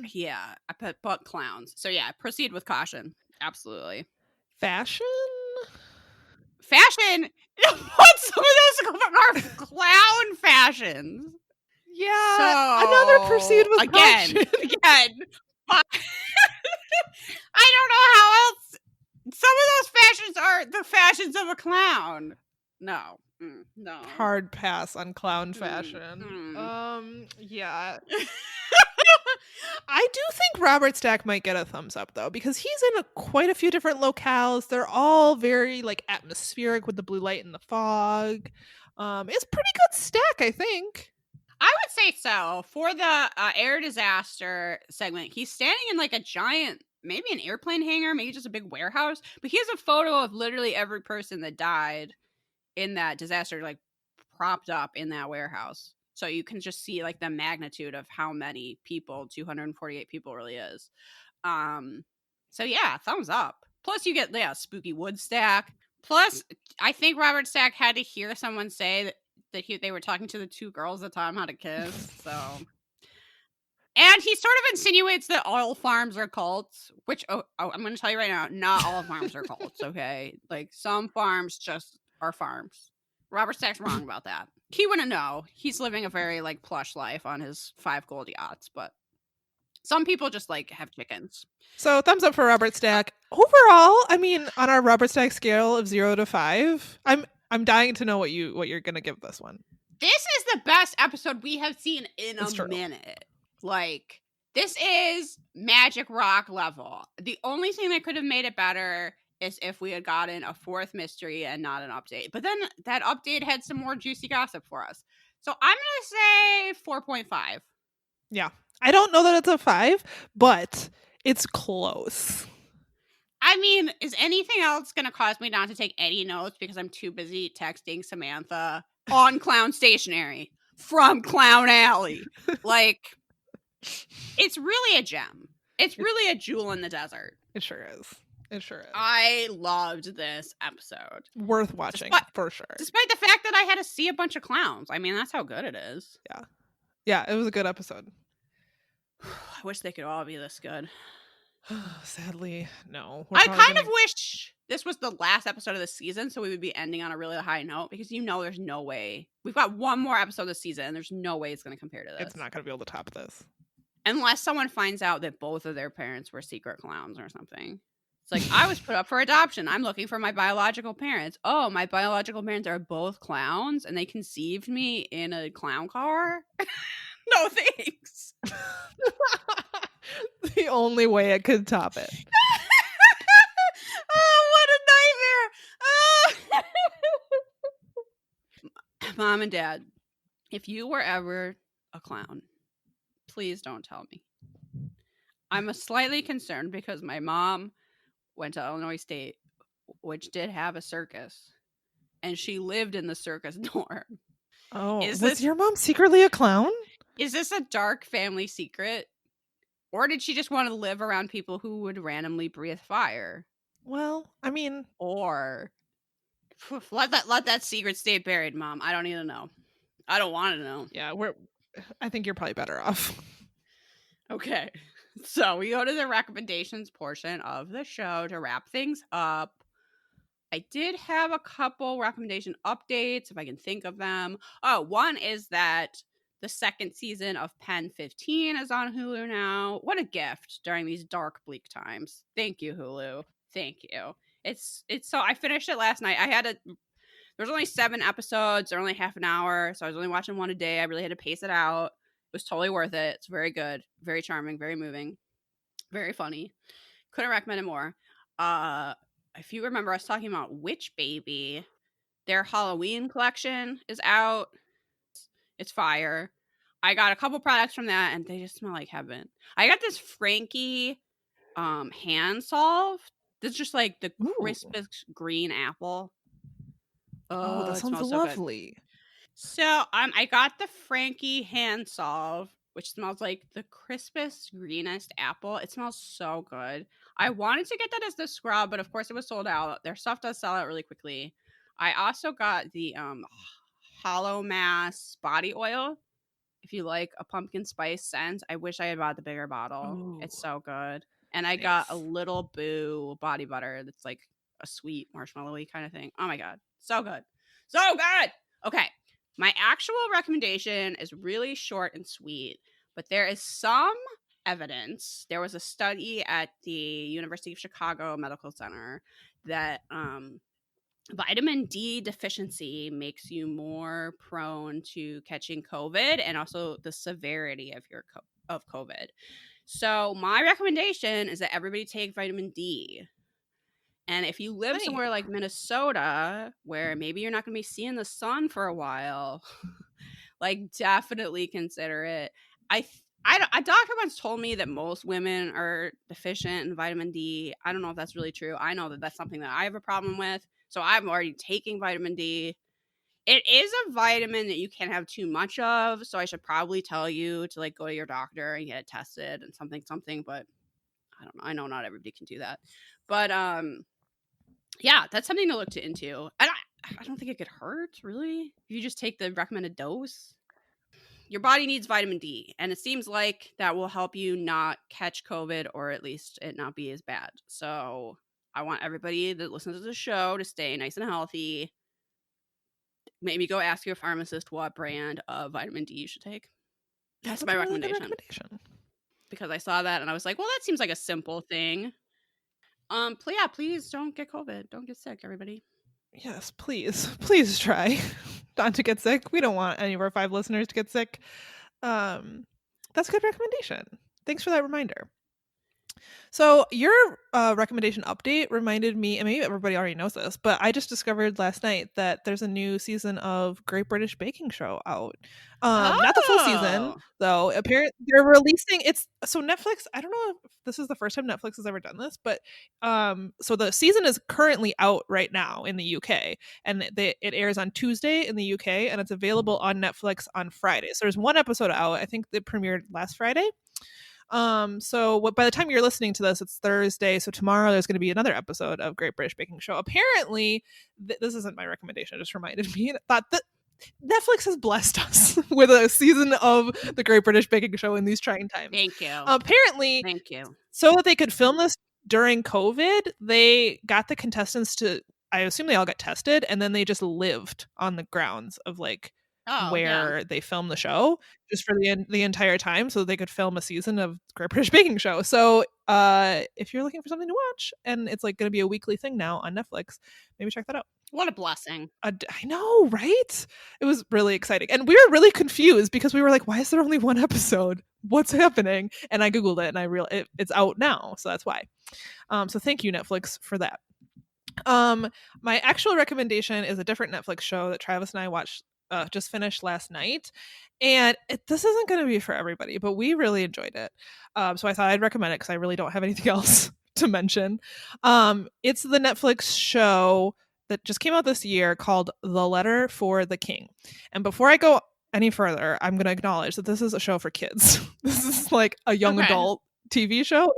Yeah, I put butt clowns. So yeah, proceed with caution. Absolutely. Fashion? What some of those are clown fashions. Yeah. So, another proceed with caution. Again. I don't know how else. Some of those fashions are the fashions of a clown. No. No. Hard pass on clown fashion. Yeah. I do think Robert Stack might get a thumbs up though, because he's in quite a few different locales. They're all very like atmospheric with the blue light and the fog. It's pretty good stack, I think. I would say so. For the air disaster segment, he's standing in like a giant, maybe an airplane hangar, maybe just a big warehouse, but he has a photo of literally every person that died in that disaster, like propped up in that warehouse. So you can just see like the magnitude of how many people 248 people really is. So yeah, thumbs up. Plus you get spooky wood stack. Plus I think Robert Stack had to hear someone say that they were talking to the 2 girls that taught him how to kiss. So And he sort of insinuates that all farms are cults, which, I'm going to tell you right now, not all farms are cults, okay? Like, some farms just are farms. Robert Stack's wrong about that. He wouldn't know. He's living a very, like, plush life on his 5 gold yachts, but some people just, like, have chickens. So thumbs up for Robert Stack. Overall, I mean, on our Robert Stack scale of 0 to 5, I'm dying to know what you're gonna give this one. This is the best episode we have seen in It's a true. minute. Like, this is Magic Rock level. The only thing that could have made it better is if we had gotten a 4th mystery and not an update. But then that update had some more juicy gossip for us. So I'm going to say 4.5. Yeah. I don't know that it's a 5, but it's close. I mean, is anything else going to cause me not to take any notes because I'm too busy texting Samantha on Clown Stationery from Clown Alley? Like, it's really a gem. It's really a jewel in the desert. It sure is. It sure is. I loved this episode. Worth watching, for sure. Despite the fact that I had to see a bunch of clowns. I mean, that's how good it is. Yeah. Yeah, it was a good episode. I wish they could all be this good. Sadly, no. I kind of wish this was the last episode of the season, so we would be ending on a really high note, because there's no way. We've got one more episode this season, and there's no way it's going to compare to this. It's not going to be able to top this. Unless someone finds out that both of their parents were secret clowns or something. It's like, I was put up for adoption. I'm looking for my biological parents. Oh, my biological parents are both clowns, and they conceived me in a clown car? No thanks. The only way it could top it. Oh, what a nightmare. Oh. Mom and Dad, if you were ever a clown, please don't tell me. I'm slightly concerned because my mom went to Illinois State, which did have a circus, and she lived in the circus dorm. Oh, was your mom secretly a clown? Is this a dark family secret? Or did she just want to live around people who would randomly breathe fire? Well, I mean, or let that secret stay buried, Mom. I don't need to know. I don't want to know. Yeah, I think you're probably better off. Okay. So we go to the recommendations portion of the show to wrap things up. I did have a couple recommendation updates, if I can think of them. Oh, one is that the 2nd season of Pen 15 is on Hulu now. What a gift during these dark, bleak times. Thank you, Hulu. Thank you. It's so I finished it last night. There's only 7 episodes. They're only half an hour, so I was only watching one a day. I really had to pace it out. It was totally worth it. It's very good, very charming, very moving, very funny. Couldn't recommend it more. If you remember, I was talking about Witch Baby. Their Halloween collection is out. It's fire. I got a couple products from that, and they just smell like heaven. I got this Frankie hand solve. This is just like the crispest green apple. Oh, that sounds lovely. So I got the Frankie hand solve, which smells like the crispest, greenest apple. It smells so good. I wanted to get that as the scrub, but of course it was sold out. Their stuff does sell out really quickly. I also got the Hollow Mass body oil. If you like a pumpkin spice scent, I wish I had bought the bigger bottle. Ooh. It's so good. And I got a Little Boo body butter that's like a sweet marshmallowy kind of thing. Oh my God. So good. So good. Okay. My actual recommendation is really short and sweet, but there is some evidence. There was a study at the University of Chicago Medical Center that vitamin D deficiency makes you more prone to catching COVID and also the severity of COVID. So my recommendation is that everybody take vitamin D. And if you live somewhere like Minnesota, where maybe you're not going to be seeing the sun for a while, like definitely consider it. A doctor once told me that most women are deficient in vitamin D. I don't know if that's really true. I know that that's something that I have a problem with. So I'm already taking vitamin D. It is a vitamin that you can't have too much of. So I should probably tell you to like go to your doctor and get it tested and something. But I don't know. I know not everybody can do that. But yeah, that's something to look into. And I don't think it could hurt, really. If you just take the recommended dose. your body needs vitamin D, and it seems like that will help you not catch COVID, or at least it not be as bad. So I want everybody that listens to the show to stay nice and healthy. Maybe go ask your pharmacist what brand of vitamin D you should take. That's my a really good recommendation. Because I saw that and I was like, well, that seems like a simple thing. Yeah, please don't get COVID. Don't get sick, everybody. Yes, please try not to get sick. We don't want any of our 5 listeners to get sick. That's a good recommendation. Thanks for that reminder. So your recommendation update reminded me, and maybe everybody already knows this, but I just discovered last night that there's a new season of Great British Baking Show out. Not the full season, though. Apparently, they're releasing it's so Netflix. I don't know if this is the first time Netflix has ever done this, but so the season is currently out right now in the UK, and it airs on Tuesday in the UK, and it's available on Netflix on Friday. So there's one episode out. I think it premiered last Friday. So by the time you're listening to this, it's Thursday. So tomorrow there's going to be another episode of Great British Baking Show. Apparently, this isn't my recommendation. It just reminded me that Netflix has blessed us with a season of the Great British Baking Show in these trying times. Thank you. Apparently, thank you. So that they could film this during COVID, they got the contestants to, I assume they all got tested, and then they just lived on the grounds of like where they filmed the show just for the entire time, so they could film a season of Great British Baking Show. So if you're looking for something to watch, and it's like going to be a weekly thing now on Netflix, maybe check that out. What a blessing. I know, right? It was really exciting. And we were really confused because we were like, why is there only one episode? What's happening? And I Googled it and I realized it's out now. So that's why. So thank you, Netflix, for that. My actual recommendation is a different Netflix show that Travis and I watched, just finished last night. And this isn't going to be for everybody, but we really enjoyed it. So I thought I'd recommend it because I really don't have anything else to mention. It's the Netflix show that just came out this year called The Letter for the King. And before I go any further, I'm going to acknowledge that this is a show for kids. This is like a young adult TV show.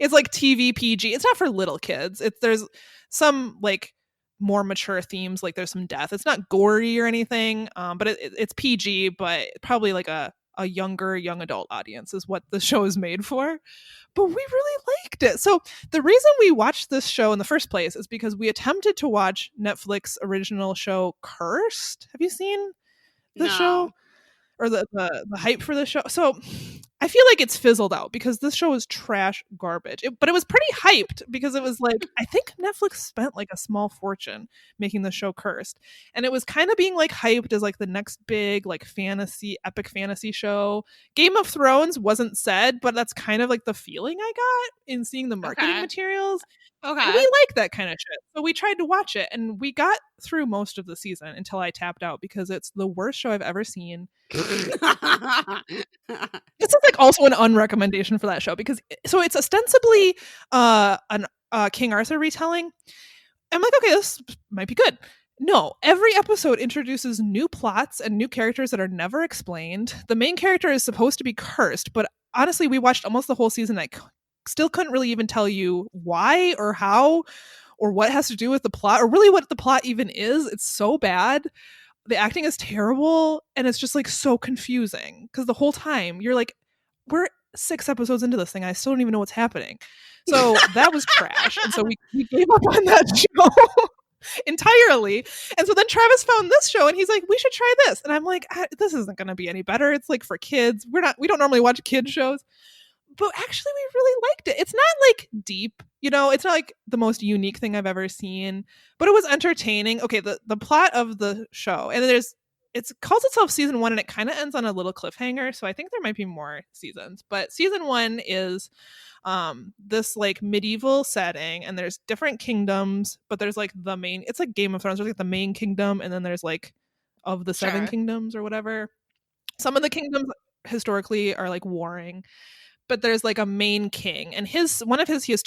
It's like TV PG. It's not for little kids. There's some like more mature themes, like there's some death. It's not gory or anything, but it's PG, but probably like a younger young adult audience is what the show is made for. But we really liked it. So the reason we watched this show in the first place is because we attempted to watch Netflix original show Cursed. Have you seen the show or the hype for the show? So I feel like it's fizzled out because this show is trash garbage. But it was pretty hyped because it was like, I think Netflix spent like a small fortune making the show Cursed. And it was kind of being like hyped as like the next big like epic fantasy show. Game of Thrones wasn't said, but that's kind of like the feeling I got in seeing the marketing materials. Okay. And we like that kind of shit. So we tried to watch it and we got through most of the season until I tapped out because it's the worst show I've ever seen. This is like also an unrecommendation for that show because it's ostensibly an King Arthur retelling. I'm like, okay, this might be good. No, every episode introduces new plots and new characters that are never explained. The main character is supposed to be cursed, but honestly, we watched almost the whole season. I still couldn't really even tell you why or how or what has to do with the plot or really what the plot even is. It's so bad. The acting is terrible and it's just like so confusing because the whole time you're like, we're 6 episodes into this thing. I still don't even know what's happening. So that was trash. And so we gave up on that show entirely. And so then Travis found this show and he's like, we should try this. And I'm like, this isn't going to be any better. It's like for kids. We don't normally watch kid shows. But actually, we really liked it. It's not like deep, it's not like the most unique thing I've ever seen, but it was entertaining. Okay, the plot of the show, and it calls itself season 1, and it kind of ends on a little cliffhanger. So I think there might be more seasons. But season 1 is this like medieval setting, and there's different kingdoms, but there's like it's like Game of Thrones. There's like the main kingdom, and then there's like of the 7 kingdoms or whatever. Some of the kingdoms historically are like warring. But there's like a main king and he has 2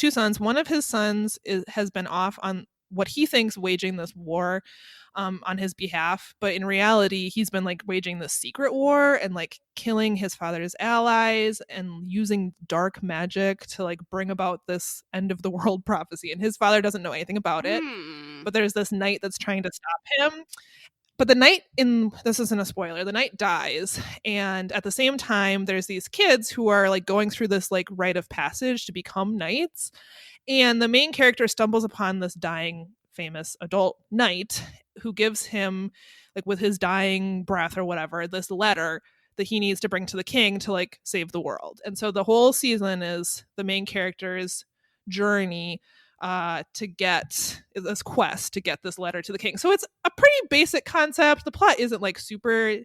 sons. One of his sons has been off on what he thinks waging this war on his behalf. But in reality, he's been like waging this secret war and like killing his father's allies and using dark magic to like bring about this end of the world prophecy. And his father doesn't know anything about it. But there's this knight that's trying to stop him. But the knight this isn't a spoiler, the knight dies, and at the same time there's these kids who are like going through this like rite of passage to become knights, and the main character stumbles upon this dying famous adult knight who gives him, like with his dying breath or whatever, this letter that he needs to bring to the king to like save the world. And so the whole season is the main character's journey to get this quest to get this letter to the king. So it's a pretty basic concept. The plot isn't like super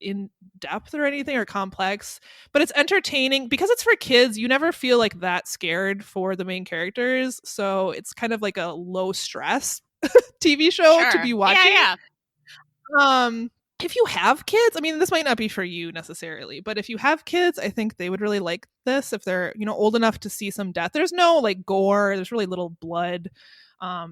in depth or anything or complex, but it's entertaining because it's for kids. You never feel like that scared for the main characters, so it's kind of like a low stress TV show to be watching. If you have kids, I mean, this might not be for you necessarily, but if you have kids, I think they would really like this if they're, old enough to see some death. There's no like gore, there's really little blood,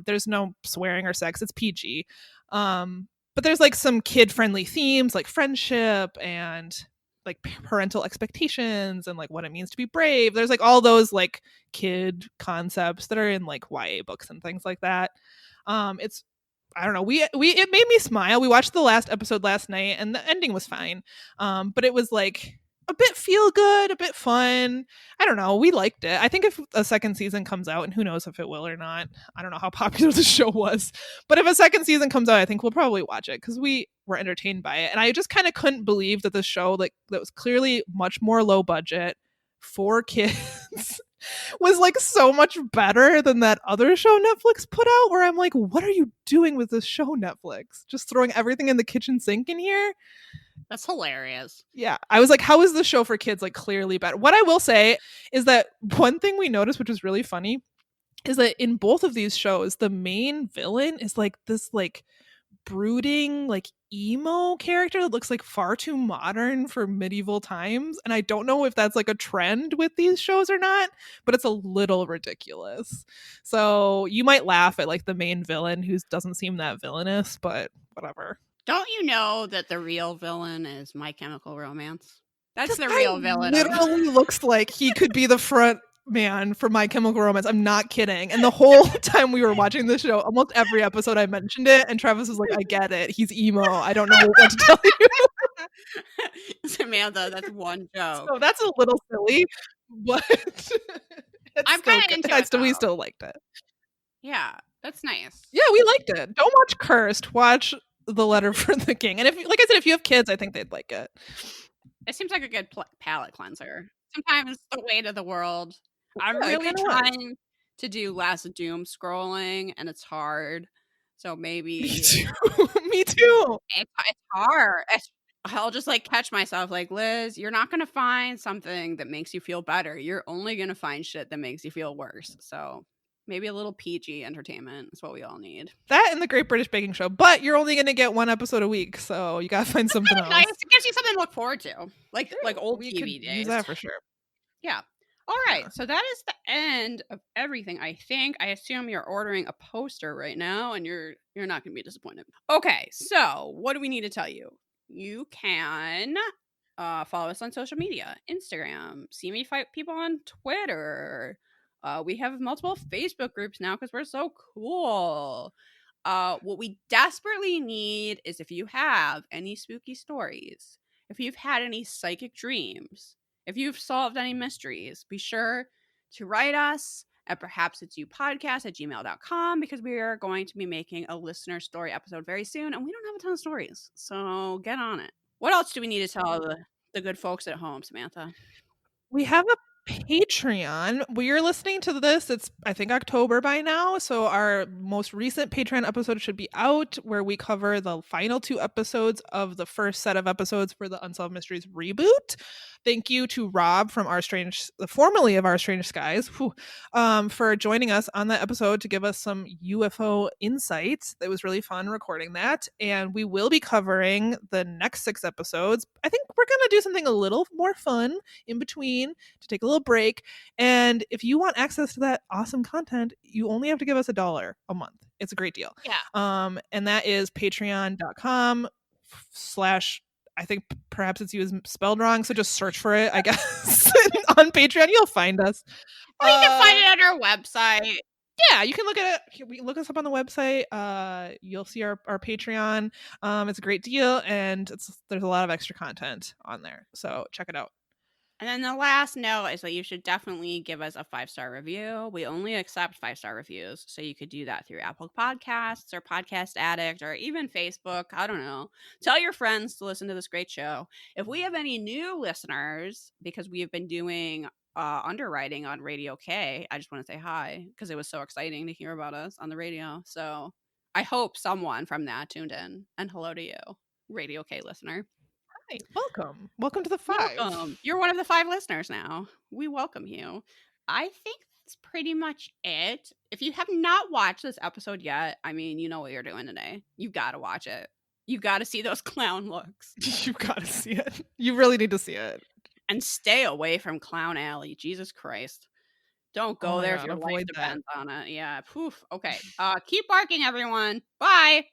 there's no swearing or sex, it's PG, but there's like some kid-friendly themes like friendship and like parental expectations and like what it means to be brave. There's like all those like kid concepts that are in like YA books and things like that. It's, I don't know. It made me smile. We watched the last episode last night and the ending was fine. But it was like a bit feel good, a bit fun. I don't know. We liked it. I think if a second season comes out, and who knows if it will or not. I don't know how popular the show was. But if a second season comes out, I think we'll probably watch it because we were entertained by it. And I just kind of couldn't believe that the show, like that was clearly much more low budget for kids, was like so much better than that other show Netflix put out, where I'm like, what are you doing with this show, Netflix? Just throwing everything in the kitchen sink in here? That's hilarious. Yeah. I was like, how is the show for kids like clearly better? What I will say is that one thing we noticed, which was really funny, is that in both of these shows, the main villain is like this like brooding like emo character that looks like far too modern for medieval times, and I don't know if that's like a trend with these shows or not, but it's a little ridiculous. So you might laugh at like the main villain who doesn't seem that villainous, but whatever. Don't you know that the real villain is My Chemical Romance? That's This the guy real villain. literally looks like he could be the front man for My Chemical Romance. I'm not kidding. And the whole time we were watching this show, almost every episode I mentioned it, and Travis was like, I get it. He's emo. I don't know what to tell you. Samantha, that's one joke. So that's a little silly, but I'm kind of into it. We still liked it. Yeah, that's nice. Yeah, we liked it. Don't watch Cursed. Watch The Letter for the King. And if, like I said, if you have kids, I think they'd like it. It seems like a good palate cleanser. Sometimes the weight of the world. I'm Yeah, really trying to do less doom scrolling, and it's hard. So maybe Me too. it's hard. I'll just like catch myself like, Liz, you're not gonna find something that makes you feel better. You're only gonna find shit that makes you feel worse. So maybe a little PG entertainment is what we all need. That and the Great British Baking Show, but you're only gonna get one episode a week, so you gotta find something else. Nice. It gives you something to look forward to, like old we TV could days. use that for sure. Yeah. All right. So that is the end of everything. I think. I assume you're ordering a poster right now, and you're not gonna be disappointed. Okay. So what do we need to tell you? You can follow us on social media, Instagram. See me fight people on Twitter. We have multiple Facebook groups now because we're so cool. What we desperately need is if you have any spooky stories, if you've had any psychic dreams, if you've solved any mysteries, be sure to write us at perhapsitsyoupodcast@gmail.com because we are going to be making a listener story episode very soon, and we don't have a ton of stories, so get on it. What else do we need to tell the good folks at home, Samantha? We have a Patreon. We're listening to this. It's, I think, October by now. So our most recent Patreon episode should be out, where we cover the final 2 episodes of the first set of episodes for the Unsolved Mysteries reboot. Thank you to Rob from formerly of Our Strange Skies, for joining us on that episode to give us some UFO insights. It was really fun recording that. And we will be covering the next 6 episodes. I think we're going to do something a little more fun in between to take a little break. And if you want access to that awesome content, you only have to give us $1 a month. It's a great deal. Yeah. And that is patreon.com/ I think perhaps it's spelled wrong, so just search for it, I guess. On Patreon, you'll find us. Or you can find it on our website. Yeah, you can look at it. Look us up on the website. You'll see our Patreon. It's a great deal, and there's a lot of extra content on there. So check it out. And then the last note is that you should definitely give us a 5-star review. We only accept 5-star reviews. So you could do that through Apple Podcasts or Podcast Addict or even Facebook. I don't know. Tell your friends to listen to this great show. If we have any new listeners, because we have been doing underwriting on Radio K, I just want to say hi because it was so exciting to hear about us on the radio. So I hope someone from that tuned in. And hello to you, Radio K listener. Hi, welcome to the 5. Welcome. You're one of the 5 listeners now. We welcome you. I think that's pretty much it. If you have not watched this episode yet, I mean, you know what you're doing today. You've got to watch it. You've got to see those clown looks. You've got to see it. You really need to see it. And stay away from Clown Alley. Jesus Christ. Don't go there if your life depends on it. Yeah. Poof. Okay. Keep barking, everyone. Bye.